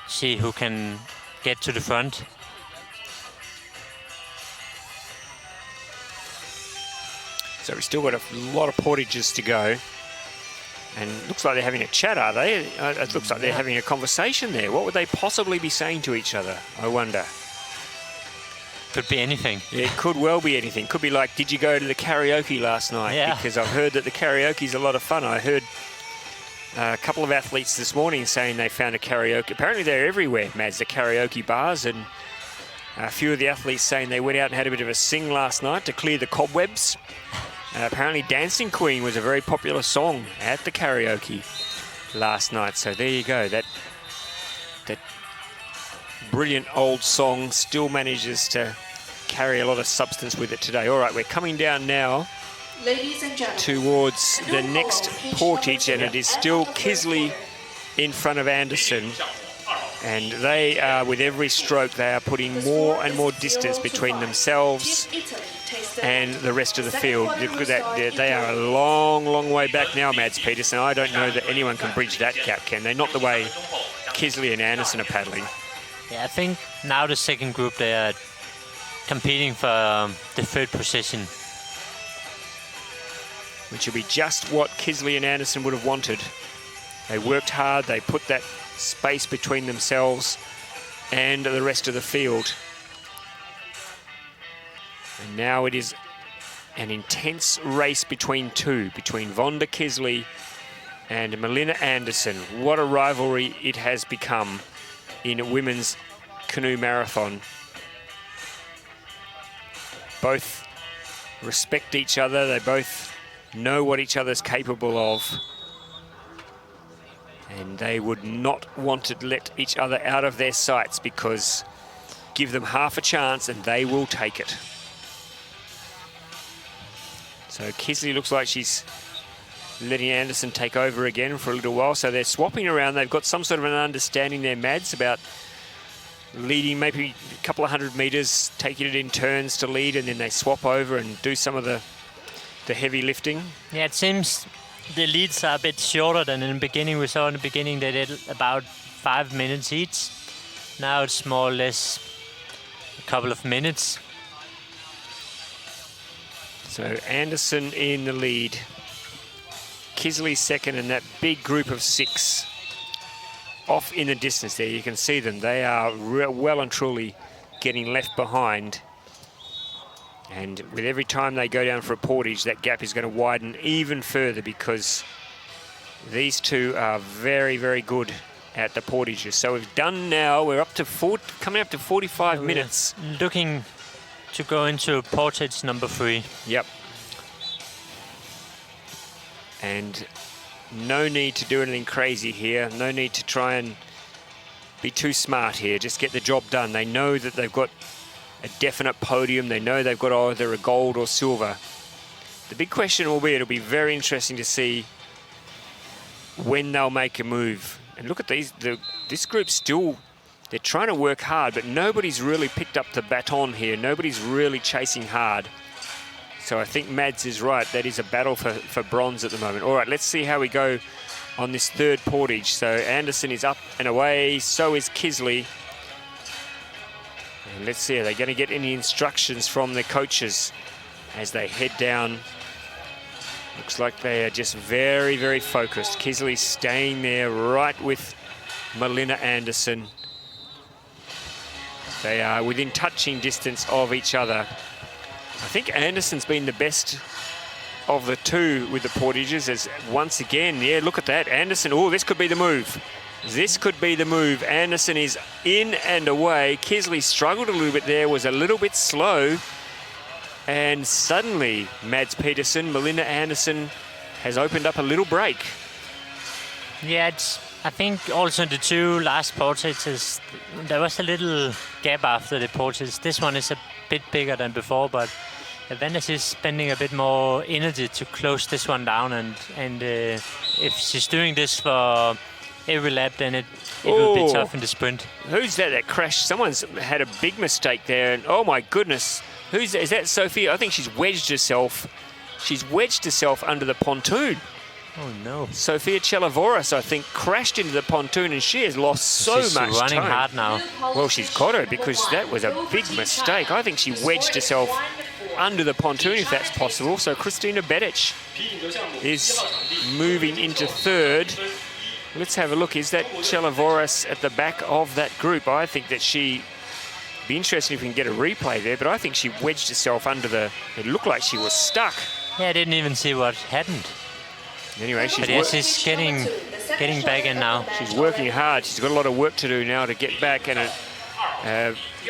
see who can get to the front. So we've still got a lot of portages to go. And it looks like they're having a chat, are they? It looks like they're having a conversation there. What would they possibly be saying to each other, I wonder? Could be anything. Yeah, it could well be anything. Could be like, did you go to the karaoke last night? Yeah. Because I've heard that the karaoke is a lot of fun. I heard a couple of athletes this morning saying they found a karaoke. Apparently they're everywhere, Mads, the karaoke bars. And a few of the athletes saying they went out and had a bit of a sing last night to clear the cobwebs. Apparently Dancing Queen was a very popular song at the karaoke last night. So there you go. That brilliant old song still manages to carry a lot of substance with it today. All right, we're coming down now Ladies and gentlemen, towards the next portage, and it is still Kisley in front of Anderson. And they are, with every stroke, they are putting more and more distance between themselves and the rest of the field. Look at that. They are a long, long way back now, Mads Petersen. I don't know that anyone can bridge that gap, can they? Not the way Kisley and Anderson are paddling. Yeah, I think now the second group, they are competing for the third position. Which will be just what Kisley and Anderson would have wanted. They worked hard, they put that space between themselves and the rest of the field. And now it is an intense race between two, between Vonda Kisley and Melinda Anderson. What a rivalry it has become in women's canoe marathon. Both respect each other, they both know what each other's capable of. And they would not want to let each other out of their sights, because give them half a chance and they will take it. So Kisley looks like she's letting Anderson take over again for a little while. So they're swapping around. They've got some sort of an understanding there, Mads, about leading maybe a couple of 100 metres, taking it in turns to lead, and then they swap over and do some of the heavy lifting. Yeah, it seems the leads are a bit shorter than in the beginning. We saw in the beginning they did about 5 minutes each. Now it's more or less a couple of minutes. So Anderson in the lead. Kisley second, and that big group of 6 off in the distance there. You can see them. They are well and truly getting left behind. And with every time they go down for a portage, that gap is going to widen even further, because these two are very, very good at the portages. So we've done now, we're up to coming up to 45 minutes. Looking to go into portage number 3. Yep. And no need to do anything crazy here. No need to try and be too smart here. Just get the job done. They know that they've got a definite podium. They know they've got either a gold or silver. The big question will be, it'll be very interesting to see when they'll make a move. And look at these, this group still, they're trying to work hard, but nobody's really picked up the baton here. Nobody's really chasing hard. So I think Mads is right. That is a battle for bronze at the moment. All right, let's see how we go on this third portage. So Anderson is up and away, so is Kisley. And let's see, are they going to get any instructions from their coaches as they head down? Looks like they are just very, very focused. Kisley staying there right with Melinda Anderson. They are within touching distance of each other. I think Anderson's been the best of the two with the portages, as once again, yeah, look at that. Anderson, oh, this could be the move. This could be the move. Anderson is in and away. Kisley struggled a little bit there, was a little bit slow. And suddenly, Mads Petersen, Melinda Anderson has opened up a little break. Yeah, I think also the 2 last portages, there was a little gap after the portage. This one is a bit bigger than before, but Vanessa is spending a bit more energy to close this one down, and if she's doing this for every lap, then it will be tough in the sprint. Who's that crashed? Someone's had a big mistake there, and oh my goodness, who's that? Is that Sophia? I think she's wedged herself. She's wedged herself under the pontoon. Oh no. Sophia Chelavoris, I think, crashed into the pontoon, and she has lost so much time. She's running hard now. Well, she's got her, because that was a big mistake. I think she wedged herself under the pontoon, if that's possible. So Christina Bedic is moving into third. Let's have a look. Is that Chelavoris at the back of that group? I think that she... be interesting if we can get a replay there, but I think she wedged herself under the... It looked like she was stuck. Yeah, I didn't even see what happened. Anyway, she's getting back in now. She's working hard. She's got a lot of work to do now to get back. And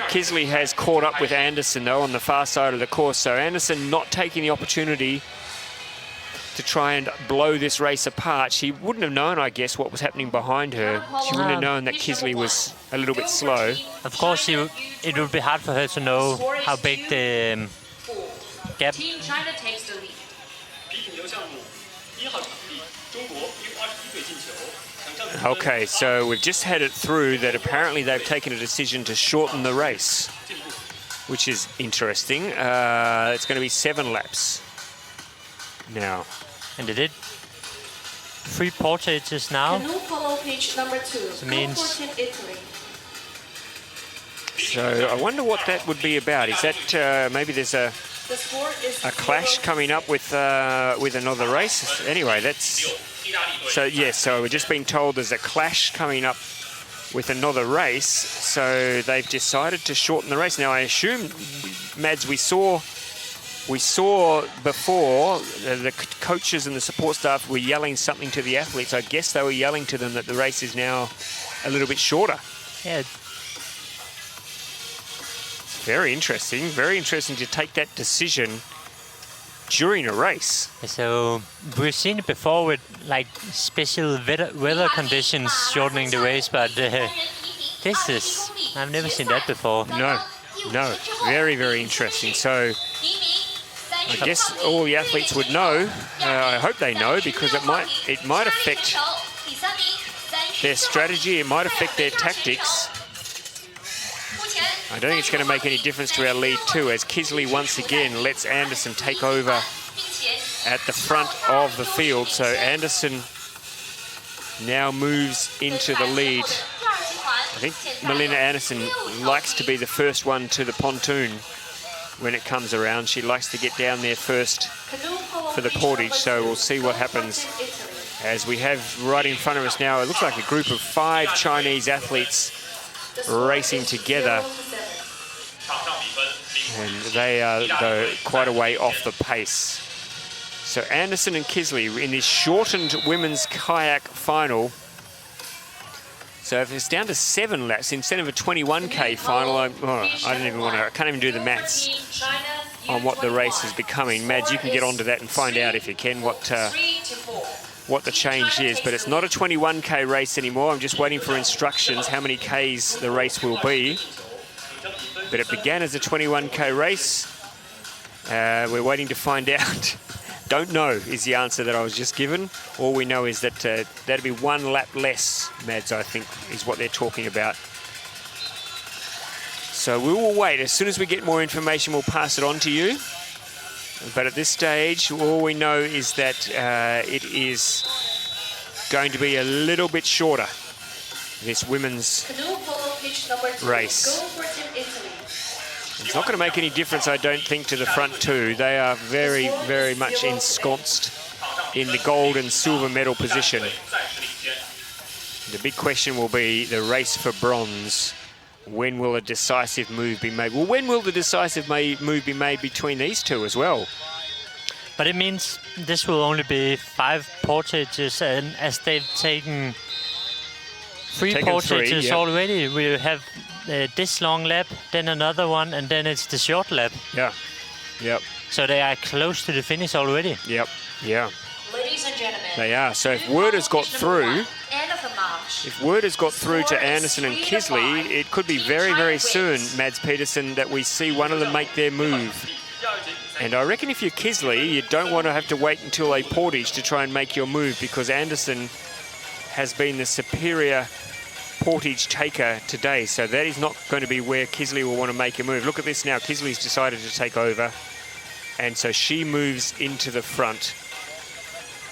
Kisley has caught up with Anderson, though, on the far side of the course. So Anderson not taking the opportunity to try and blow this race apart. She wouldn't have known, I guess, what was happening behind her. She wouldn't have known that Kisley was a little bit slow. Of course, it would be hard for her to know how big the gap. Team China takes the lead. Okay, so we've just had it through that apparently they've taken a decision to shorten the race. which is interesting. It's going to be 7 laps now. And they did 3 portages now. Canoe polo pitch number 2. So means- Go for Team Italy. So I wonder what that would be about. Is that maybe there's a The score is clash 0-7. coming up with another race? Anyway, that's... So, yes, so we're just being told there's a clash coming up with another race, so they've decided to shorten the race. Now, I assume, Mads, we saw before the coaches and the support staff were yelling something to the athletes. I guess they were yelling to them that the race is now a little bit shorter. Yeah, Very interesting to take that decision during a race. so we've seen it before with like special weather conditions shortening the race, but I've never seen that before. No, very, very interesting. So I guess all the athletes would know. I hope they know, because it might affect their strategy. It might affect their tactics. I don't think it's going to make any difference to our lead too, as Kisley once again lets Anderson take over at the front of the field. So Anderson now moves into the lead. I think Melinda Anderson likes to be the first one to the pontoon when it comes around. She likes to get down there first Canoe polo for the pitch portage, number so 2. we'll see what Go for happens. Team Italy. As we have right in front of us now, it looks like a group of 5 Chinese athletes The score racing is together. 0-7. And they are, though, quite a way off the pace. So Anderson and Kisley in this shortened women's kayak final. So if it's down to 7 laps instead of a 21k final, I can't even do the maths on what the race is becoming. Mads, you can get onto that and find out, if you can, what the change is. But it's not a 21k race anymore. I'm just waiting for instructions how many k's the race will be. But it began as a 21k race. We're waiting to find out. Don't know is the answer that I was just given. All we know is that that'd be 1 lap less, Mads, I think, is what they're talking about. So we will wait. As soon as we get more information, we'll pass it on to you. But at this stage, all we know is that it is going to be a little bit shorter, this women's Canoe polo pitch number 2. race. Go for Team Italy. It's not going to make any difference, I don't think, to the front two. They are very, very much ensconced in the gold and silver medal position. The big question will be the race for bronze. When will a decisive move be made? Well, when will the decisive move be made between these two as well? But it means this will only be 5 portages, and as they've taken 3 portages yep. already, we have this long lap, then another one, and then it's the short lap. Yeah. Yep. So they are close to the finish already. Yep. Yeah. Ladies and gentlemen, They are. So if word has got through, end of the match. if word has got through to Anderson and Kisley, it could be very, very soon, Mads Peterson, that we see one of them make their move. And I reckon if you're Kisley, you don't want to have to wait until a portage to try and make your move, because Anderson has been the superior portage taker today. So that is not going to be where Kisley will want to make a move. Look at this now. Kisley's decided to take over. And so she moves into the front.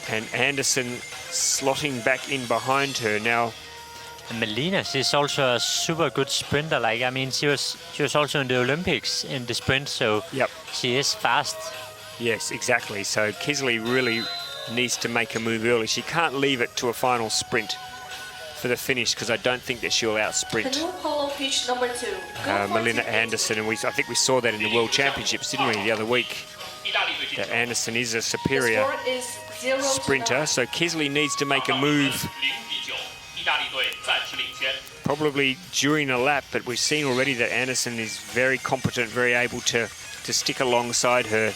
And Anderson slotting back in behind her. Now, And Melina, she's also a super good sprinter. Like, I mean, she was also in the Olympics in the sprint, so yep. she is fast. Yes, exactly. So Kisley really needs to make a move early. She can't leave it to a final sprint for the finish, because I don't think that she'll out-sprint Canoe polo pitch number 2. Melinda Anderson. And I think we saw that in the World Championships, didn't we, the other week? That Anderson is a superior sprinter. So Kisley needs to make a move probably during a lap, but we've seen already that Anderson is very competent, very able to stick alongside her,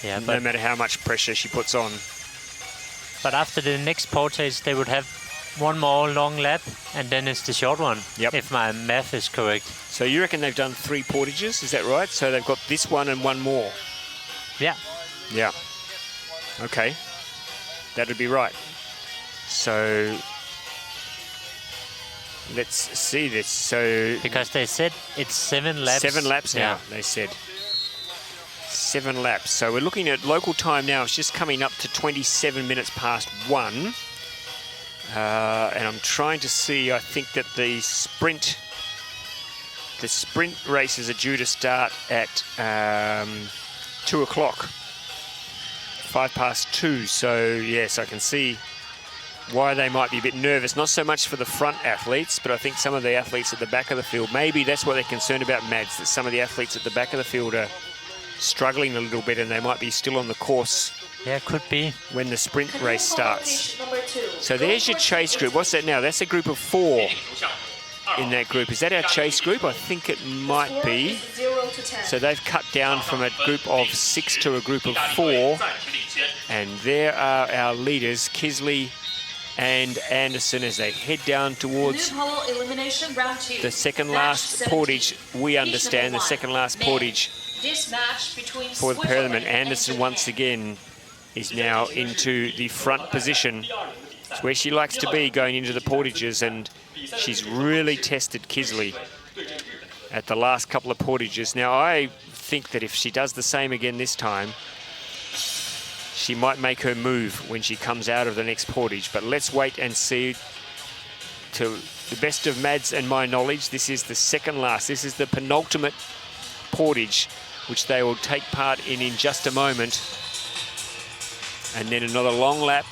Yeah, no but matter how much pressure she puts on. after the next portage, they would have one more long lap, and then it's the short one. Yep. If my math is correct. So you reckon they've done 3 portages, is that right? So they've got this one and one more. Yeah. Yeah. Okay. That'd be right. So Let's see this. So Because they said it's 7 laps. 7 laps now, Yeah. they said. 7 laps. So we're looking at local time now. It's just coming up to 27 minutes past 1. And I'm trying to see, I think that the sprint races are due to start at 2 o'clock. 5 past 2. So yes, I can see why they might be a bit nervous. Not so much for the front athletes, but I think some of the athletes at the back of the field, maybe that's what they're concerned about, Mads, that some of the athletes at the back of the field are struggling a little bit and they might be still on the course Yeah, could be. when the sprint race starts. Number 2. So there's your chase group. What's that now? That's a group of 4 in that group. Is that our chase group? I think it might be. 0 to 10. So they've cut down from a group of 6 to a group of 4. And there are our leaders, Kisley and Anderson, as they head down towards elimination round 2. the second last portage. We understand the second last portage This match between for the pair of them. And Switzerland Anderson Japan. once again is now into the front position. It's where she likes to be going into the portages, and she's really tested Kisley at the last couple of portages. Now I think that if she does the same again this time, she might make her move when she comes out of the next portage. But let's wait and see. To the best of Mads and my knowledge, this is the second last. This is the penultimate portage, which they will take part in just a moment. And then another long lap,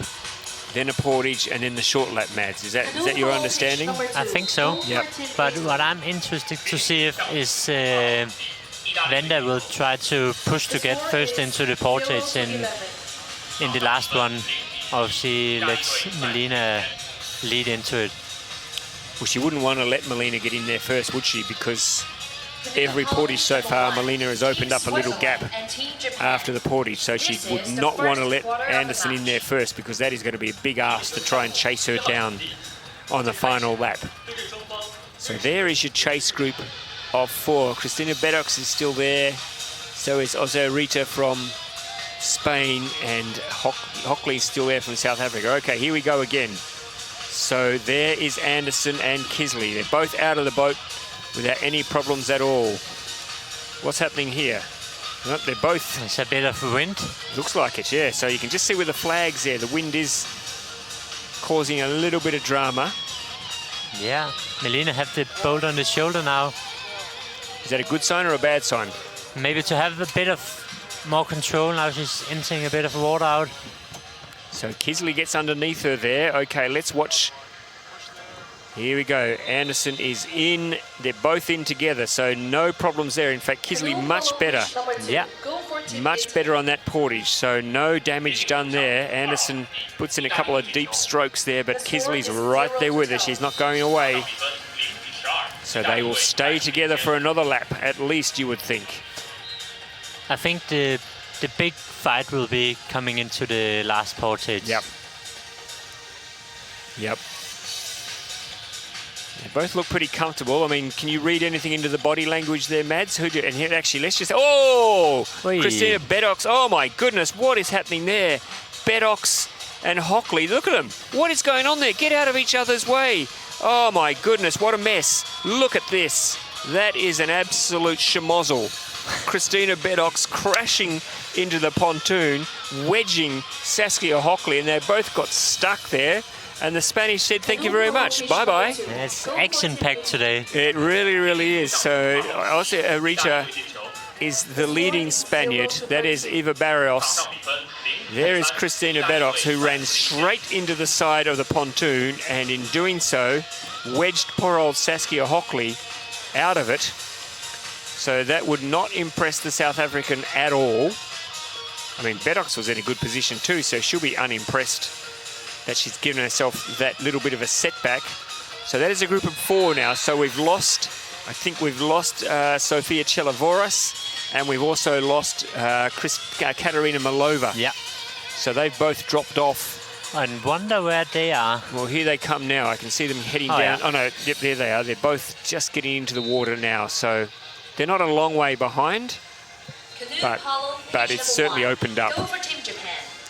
then a portage, and then the short lap, Mads. Is that your understanding? I think so. Yep. But what I'm interested to see is Vanda will try to push to get first into the portage in the last one, or she lets Melina lead into it. Well, she wouldn't want to let Melina get in there first, would she? Because every portage so far, Melina has opened up a little gap after the portage, so she would not want to let Anderson in there first, because that is going to be a big ask to try and chase her down on the final lap. So there is your chase group of 4. Christina Beddox is still there. So is Ozo Rita from Spain, and Hockley's still there from South Africa. Okay, here we go again. So there is Anderson and Kisley. They're both out of the boat without any problems at all. What's happening here? Nope, they're both... There's a bit of wind. Looks like it, yeah. So you can just see with the flags there, the wind is causing a little bit of drama. Yeah, Melina have the boat on the shoulder now. Is that a good sign or a bad sign? Maybe to have a bit of more control now. She's emptying a bit of water out. So Kisley gets underneath her there. Okay, let's watch. Here we go. Anderson is in. They're both in together, so no problems there. In fact, Kisley much better. Yeah. Much better on that portage, so no damage done there. Anderson puts in a couple of deep strokes there, but Kisley's right there with her. She's not going away. So they will stay together for another lap, at least, you would think. I think the big fight will be coming into the last portage. Yep. Yep. They both look pretty comfortable. I mean, can you read anything into the body language there, Mads? And here, actually, let's just... Oh! Whee. Christina Beddox. Oh, my goodness. What is happening there? Beddox and Hockley. Look at them. What is going on there? Get out of each other's way. Oh, my goodness. What a mess. Look at this. That is an absolute schmozzle. Christina Beddox crashing into the pontoon, wedging Saskia Hockley, and they both got stuck there. And the Spanish said, thank you very much. Bye-bye. Yeah, it's action-packed today. It really, really is. So, also, Rita is the leading Spaniard. That is Eva Barrios. There is Christina Beddox, who ran straight into the side of the pontoon, and in doing so, wedged poor old Saskia Hockley out of it. So that would not impress the South African at all. I mean, Beddox was in a good position too, so she'll be unimpressed that she's given herself that little bit of a setback. So that is a group of 4 now. So we've lost, I think we've lost Sofia Chelavoras, and we've also lost Katarina Malova. Yeah. So they've both dropped off. And wonder where they are. Well, here they come now. I can see them heading down. Yeah. Oh, no, yep, there they are. They're both just getting into the water now. So they're not a long way behind, but it's certainly opened up.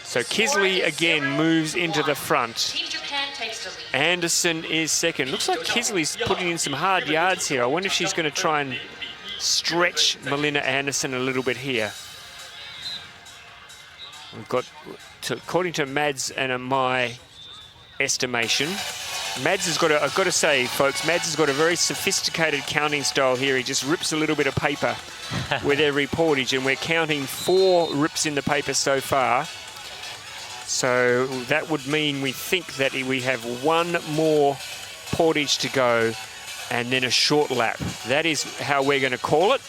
So Kisley again moves into the front. takes the lead. Anderson is second. Looks like Kisley's putting in some hard yards here. I wonder if she's going to try and stretch Melinda Anderson a little bit here. We've got, according to Mads and my estimation, Mads has got I've got to say, folks, Mads has got a very sophisticated counting style here. He just rips a little bit of paper with every portage, and we're counting 4 rips in the paper so far. So that would mean we think that we have 1 more portage to go and then a short lap. That is how we're going to call it.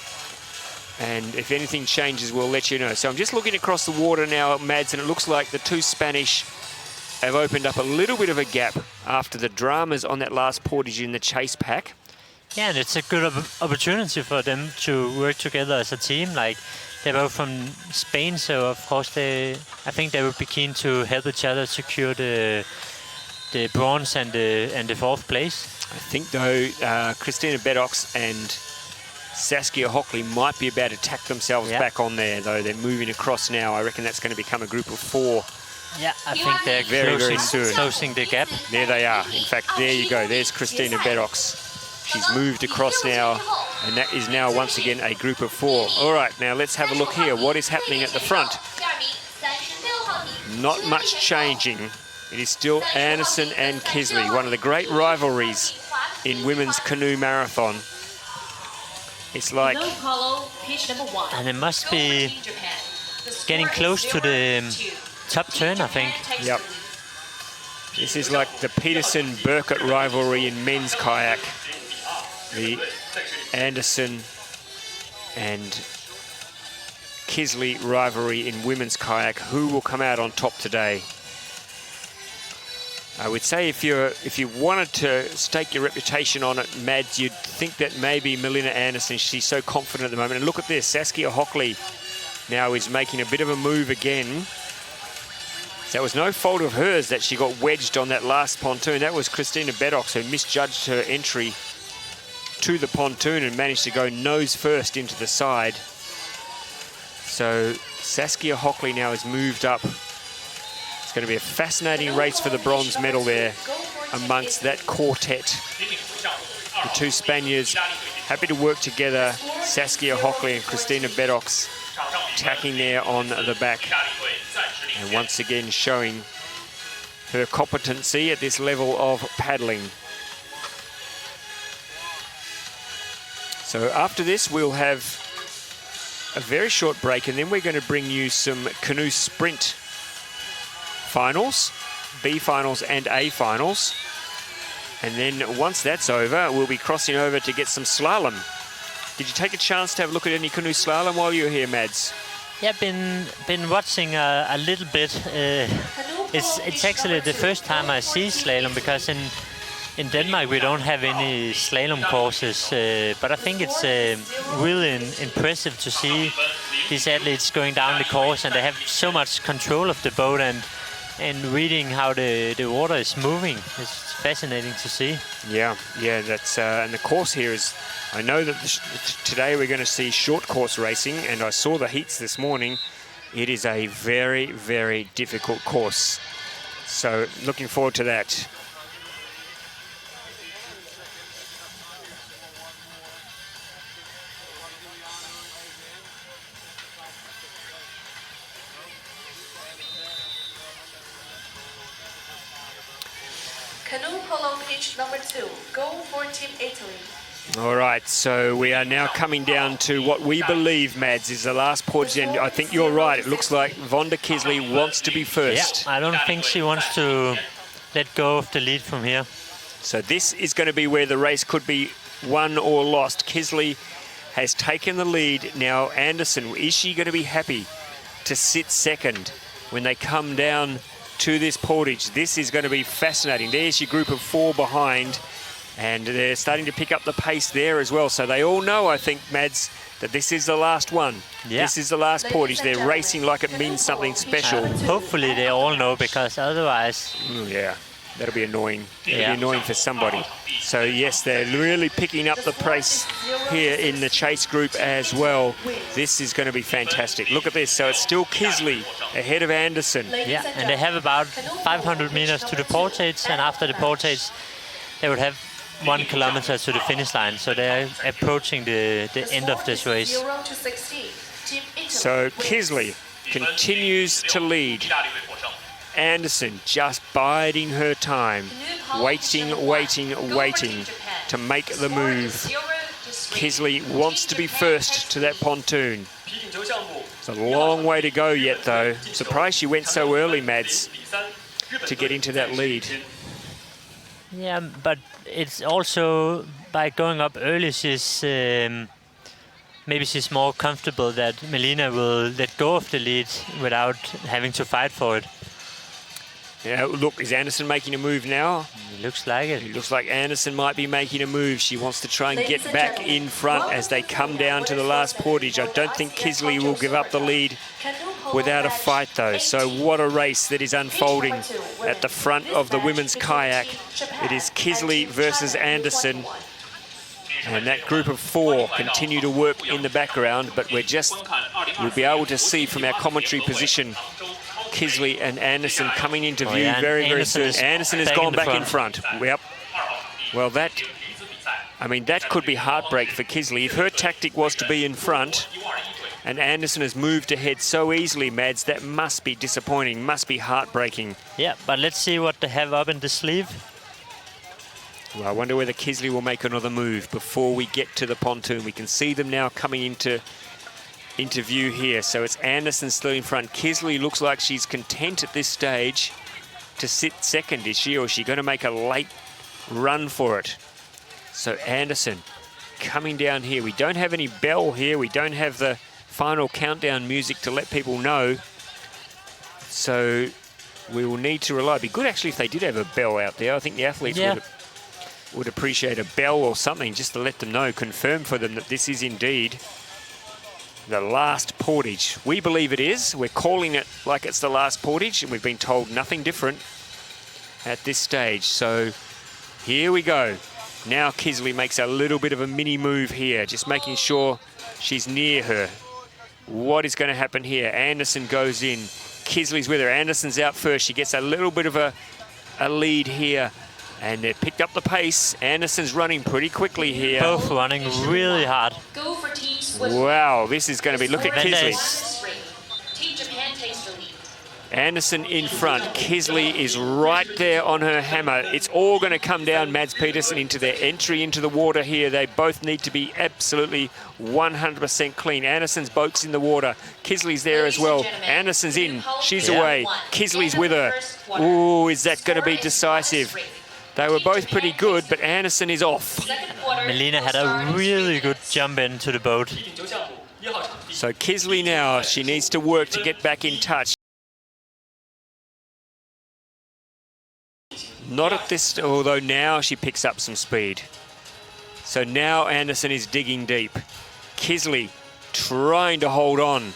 And if anything changes, we'll let you know. So I'm just looking across the water now, Mads, and it looks like the 2 Spanish have opened up a little bit of a gap after the dramas on that last portage in the chase pack. Yeah, and it's a good opportunity for them to work together as a team. Like, they're both from Spain, so of course I think they would be keen to help each other secure the bronze and the 4th place. I think though Christina Beddox and Saskia Hockley might be about to tack themselves back on there, though. They're moving across now. I reckon that's going to become a group of 4. Yeah, I think they're very soon closing the gap. There they are. In fact, there you go. There's Christina Beddox. She's moved across now, and that is now once again a group of 4. All right, now let's have a look here. What is happening at the front? Not much changing. It is still Anderson and Kisley, one of the great rivalries in women's canoe marathon. It's like... And it must be getting close to the top turn, I think. Yep. This is like the Peterson-Burkett rivalry in men's kayak. The Anderson and Kisley rivalry in women's kayak. Who will come out on top today? I would say if you wanted to stake your reputation on it, Mads, you'd think that maybe Melinda Anderson, she's so confident at the moment. And look at this, Saskia Hockley now is making a bit of a move again. That was no fault of hers that she got wedged on that last pontoon. That was Christina Beddox who misjudged her entry to the pontoon and managed to go nose first into the side. So Saskia Hockley now has moved up. It's going to be a fascinating race for the bronze medal there amongst that quartet. The 2 Spaniards happy to work together. Saskia Hockley and Christina Beddox tacking there on the back. And once again showing her competency at this level of paddling. So after this, we'll have a very short break, and then we're going to bring you some canoe sprint finals, B finals and A finals. And then once that's over, we'll be crossing over to get some slalom. Did you take a chance to have a look at any canoe slalom while you were here, Mads? Yeah, been watching a little bit. It's actually the first time I see slalom, because in Denmark we don't have any slalom courses. But I think it's really impressive to see these athletes going down the course, and they have so much control of the boat and reading how the water is moving. It's fascinating to see. Yeah, that's and the course here is. I know that today we're going to see short course racing, and I saw the heats this morning. It is a very, very difficult course. So looking forward to that. Canoe polo pitch number 2. Go for Team Italy. All right, so we are now coming down to what we believe, Mads, is the last portage, and I think you're right. It looks like Vonda Kisley wants to be first. Yeah, I don't think she wants to let go of the lead from here. So this is going to be where the race could be won or lost. Kisley has taken the lead. Now Anderson, is she going to be happy to sit second when they come down to this portage? This is going to be fascinating. There's your group of 4 behind. And they're starting to pick up the pace there as well. So they all know, I think, Mads, that this is the last one. Yeah. This is the last portage. They're racing like it means something special. Hopefully they all know, because otherwise... Yeah. That'll be annoying. It'll Yeah. be annoying for somebody. So yes, they're really picking up the pace here in the chase group as well. This is going to be fantastic. Look at this. So it's still Kisley ahead of Anderson. Yeah, and they have about 500 meters to the portage, and after the portage, they would have 1 kilometer to the finish line. So they're approaching the end of this race. 0 to 60. Team Italy So wins. Kisley continues to lead. Anderson just biding her time, waiting to make the move. Kisley wants to be first to that pontoon. It's a long way to go yet, though. Surprised she went so early, Mads, to get into that lead. Yeah, but it's also by going up early, maybe she's more comfortable that Melina will let go of the lead without having to fight for it. Yeah, look, is Anderson making a move now? It looks like it. It looks like Anderson might be making a move. She wants to try and get back in front as they come down to the last portage. I don't think Kisley will give up the lead without a fight, though. So what a race that is unfolding at the front of the women's kayak. It is Kisley versus Anderson. And that group of 4 continue to work in the background, but we'll be able to see from our commentary position Kisley and Anderson coming into view very, very soon. Anderson has gone back in front. Yep. Well, that could be heartbreak for Kisley. If her tactic was to be in front and Anderson has moved ahead so easily, Mads, that must be disappointing, must be heartbreaking. Yeah, but let's see what they have up in the sleeve. Well, I wonder whether Kisley will make another move before we get to the pontoon. We can see them now coming into view here. So it's Anderson still in front. Kisley looks like she's content at this stage to sit second, is she? Or is she going to make a late run for it? So Anderson coming down here. We don't have any bell here. We don't have the final countdown music to let people know. So we will need to rely. It'd be good actually if they did have a bell out there. I think the athletes would appreciate a bell or something just to let them know, confirm for them that this is indeed the last portage. We believe it is. We're calling it like it's the last portage, and we've been told nothing different at this stage. So here we go. Now Kisley makes a little bit of a mini move here, just making sure she's near her. What is going to happen here? Anderson goes in. Kisley's with her. Anderson's out first. She gets a little bit of a lead here. And they've picked up the pace. Anderson's running pretty quickly here. Both running really hard. Go for Team Swiss. Wow, this is going to be... Look at Kisley. Team Japan takes the lead. Anderson in front. Kisley is right there on her hammer. It's all going to come down, Mads Petersen, into their entry into the water here. They both need to be absolutely 100% clean. Anderson's boat's in the water. Kisley's there as well. Anderson's in. She's away. Kisley's with her. Ooh, is that going to be decisive? They were both pretty good, but Anderson is off. Melina had a really good jump into the boat. So Kisley now, she needs to work to get back in touch. Not at this, although now she picks up some speed. So now Anderson is digging deep. Kisley trying to hold on.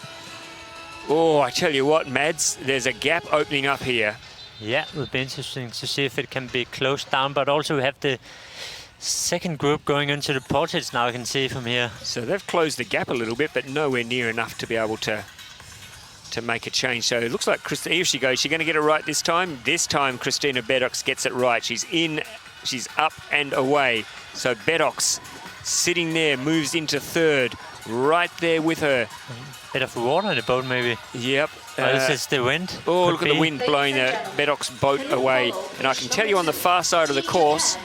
Oh, I tell you what, Mads, there's a gap opening up here. Yeah, it would be interesting to see if it can be closed down, but also we have the second group going into the portage now, I can see from here. So they've closed the gap a little bit, but nowhere near enough to be able to make a change. So it looks like Christina, here she goes. She's going to get it right this time. This time, Christina Beddox gets it right. She's in, she's up and away. So Beddox sitting there, moves into third, right there with her. Bit of water in the boat, maybe. Yep. Or is this the wind? Oh, Could look at be. the wind blowing the Beddox boat away. And I can tell you on the far side of the course,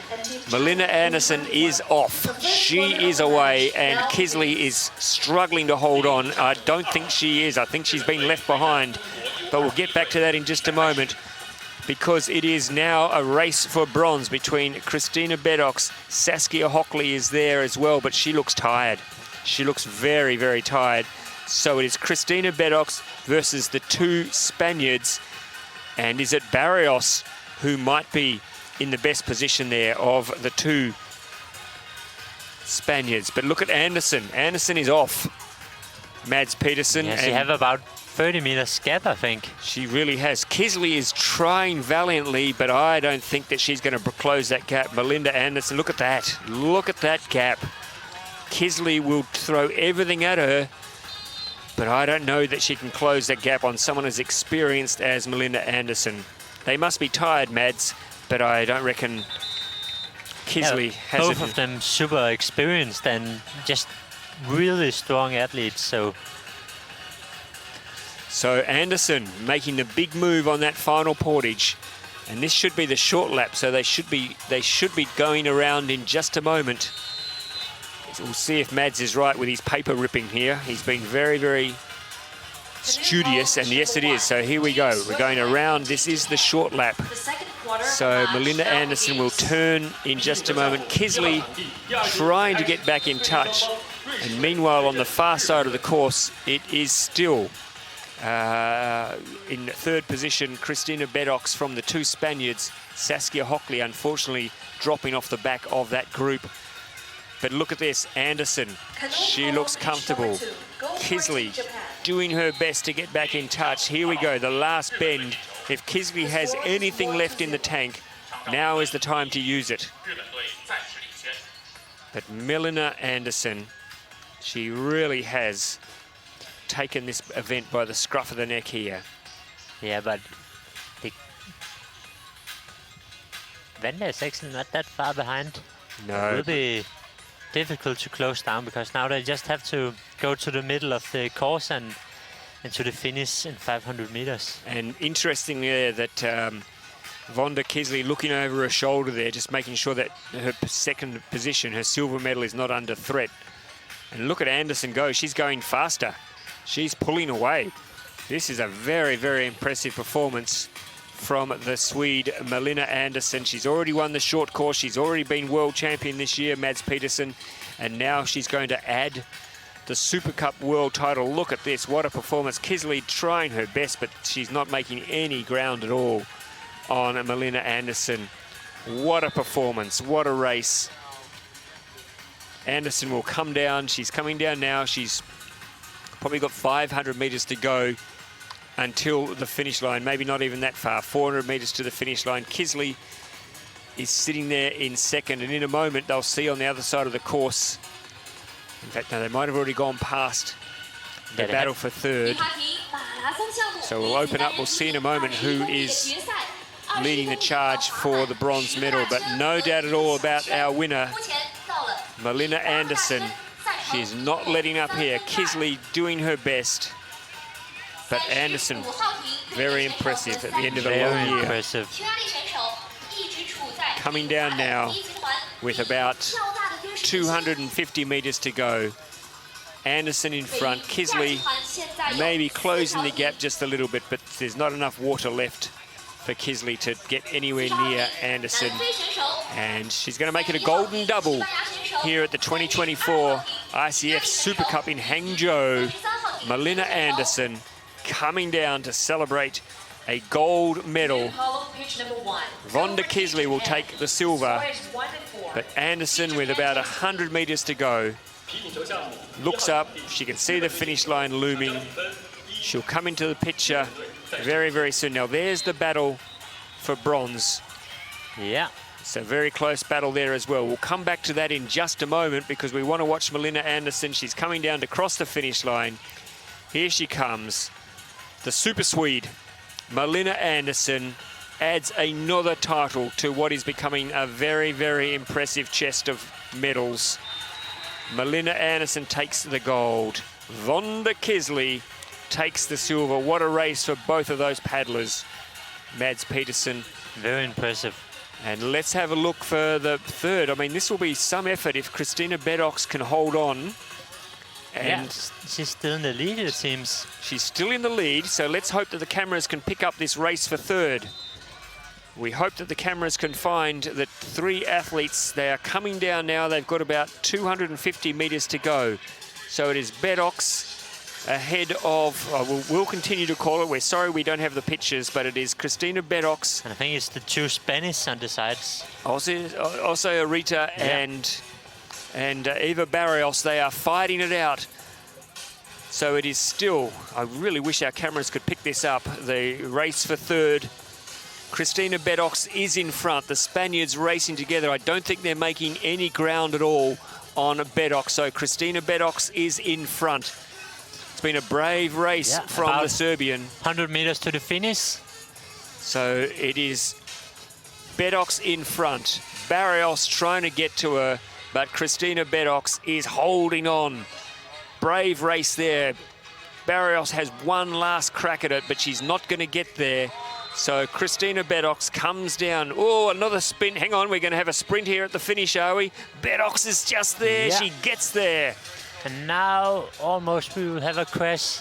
Melina Anderson is off. She is away, and Kisley is struggling to hold on. I don't think she is. I think she's been left behind. But we'll get back to that in just a moment, because it is now a race for bronze between Christina Beddox. Saskia Hockley is there as well, but she looks tired. She looks very, very tired. So it is Christina Beddox versus the two Spaniards. And is it Barrios who might be in the best position there of the two Spaniards? But look at Anderson. Anderson is off. Mads Pedersen. Yes, you have about 30 meters gap, I think. She really has. Kisley is trying valiantly, but I don't think that she's going to close that gap. Melinda Anderson, look at that. Look at that gap. Kisley will throw everything at her, but I don't know that she can close that gap on someone as experienced as Melinda Anderson. They must be tired, Mads, but I don't reckon Kisley has both of them super experienced and just really strong athletes. So Anderson making the big move on that final portage, and this should be the short lap. So they should be going around in just a moment. We'll see if Mads is right with his paper ripping here. He's been very, very studious, and yes, it is. So here we go. We're going around. This is the short lap. So Melinda Anderson will turn in just a moment. Kisley trying to get back in touch. And meanwhile, on the far side of the course, it is still in third position, Christina Beddox from the two Spaniards. Saskia Hockley, unfortunately, dropping off the back of that group. But look at this, Anderson. She looks comfortable. Kisley doing her best to get back in touch. Here we go, the last bend. If Kisley has anything left in the tank, now is the time to use it. But Melinda Anderson, she really has taken this event by the scruff of the neck here. Yeah, but Vanda is actually not that far behind. No. It will be difficult to close down because now they just have to go to the middle of the course and to the finish in 500 meters. And interestingly there that Vonda Kisley looking over her shoulder there, just making sure that her second position, her silver medal, is not under threat. And look at Anderson go. She's going faster. She's pulling away. This is a very, very impressive performance from the Swede Melinda Anderson. She's already won the short course. She's already been world champion this year, Mads Pedersen. And now she's going to add the Super Cup world title. Look at this. What a performance. Kisley trying her best, but she's not making any ground at all on Melinda Anderson. What a performance. What a race. Anderson will come down. She's coming down now. She's probably got 500 meters to go until the finish line. Maybe not even that far. 400 meters to the finish line. Kisley is sitting there in second, and in a moment they'll see on the other side of the course. In fact, no, they might have already gone past the battle for third. So we'll open up. We'll see in a moment who is leading the charge for the bronze medal. But no doubt at all about our winner, Melinda Anderson. She is not letting up here. Kisley doing her best. But Anderson, very impressive at the end of a long year. Impressive. Coming down now with about 250 meters to go. Anderson in front. Kisley maybe closing the gap just a little bit, but there's not enough water left for Kisley to get anywhere near Anderson. And she's going to make it a golden double here at the 2024 ICF Super Cup in Hangzhou. Melinda Anderson coming down to celebrate a gold medal. Vonda Kisley will take the silver, but Anderson, with about 100 meters to go, looks up. She can see the finish line looming. She'll come into the picture very, very soon. Now, there's the battle for bronze. Yeah. It's a very close battle there as well. We'll come back to that in just a moment because we want to watch Melinda Anderson. She's coming down to cross the finish line. Here she comes. The Super Swede, Melinda Anderson, adds another title to what is becoming a very, very impressive chest of medals. Melinda Anderson takes the gold. Vonda Kisley takes the silver. What a race for both of those paddlers. Mads Pedersen. Very impressive. And let's have a look for the third. I mean, this will be some effort if Christina Beddox can hold on. And yeah, she's still in the lead, it seems. She's still in the lead, so let's hope that the cameras can pick up this race for third. We hope that the cameras can find the three athletes. They are coming down now. They've got about 250 meters to go. So it is Beddox ahead of, we'll continue to call it. We're sorry we don't have the pictures, but it is Christina Beddox. And I think it's the two Spanish on the sides. Also Arita and Eva Barrios. They are fighting it out So it is still, I really wish our cameras could pick this up, the race for third. Christina Beddox is in front. The Spaniards racing together. I don't think they're making any ground at all on Beddox. So Christina Beddox is in front. It's been a brave race from the Serbian. 100 meters to the finish. So it is Beddox in front. Barrios trying to get to her, but Christina Beddox is holding on. Brave race there. Barrios has one last crack at it, but she's not going to get there. So Christina Beddox comes down. Oh, another sprint. Hang on, we're going to have a sprint here at the finish, are we? Beddox is just there. Yeah. She gets there. And now almost we will have a crash.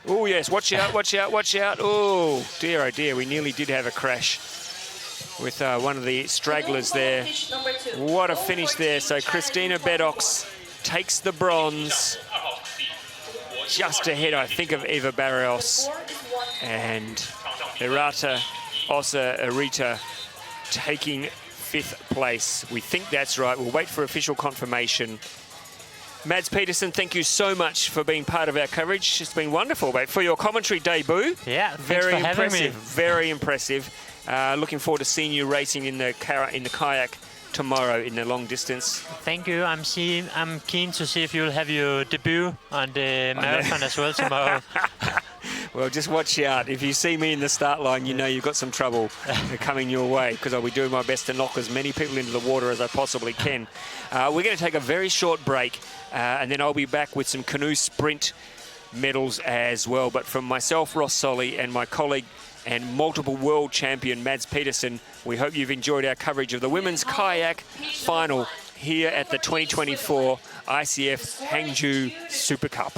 Oh, yes. Watch out, watch out, watch out. Oh, dear, we nearly did have a crash with one of the stragglers there. What a finish there. So Christina Beddox takes the bronze. Just ahead, I think, of Eva Barrios. And Hirata Osa Arita taking 5th place. We think that's right. We'll wait for official confirmation. Mads Petersen, thank you so much for being part of our coverage. It's been wonderful, mate. For your commentary debut. Yeah, very thanks for impressive. having me. Very impressive. Looking forward to seeing you racing in the kayak tomorrow in the long distance. Thank you. I'm keen to see if you'll have your debut on the marathon as well tomorrow. Well, just watch out. If you see me in the start line, you know you've got some trouble coming your way, because I'll be doing my best to knock as many people into the water as I possibly can. We're going to take a very short break, and then I'll be back with some canoe sprint medals as well. But from myself, Ross Solly, and my colleague and multiple world champion Mads Petersen, we hope you've enjoyed our coverage of the women's kayak final here at the 2024 ICF Hangzhou Super Cup.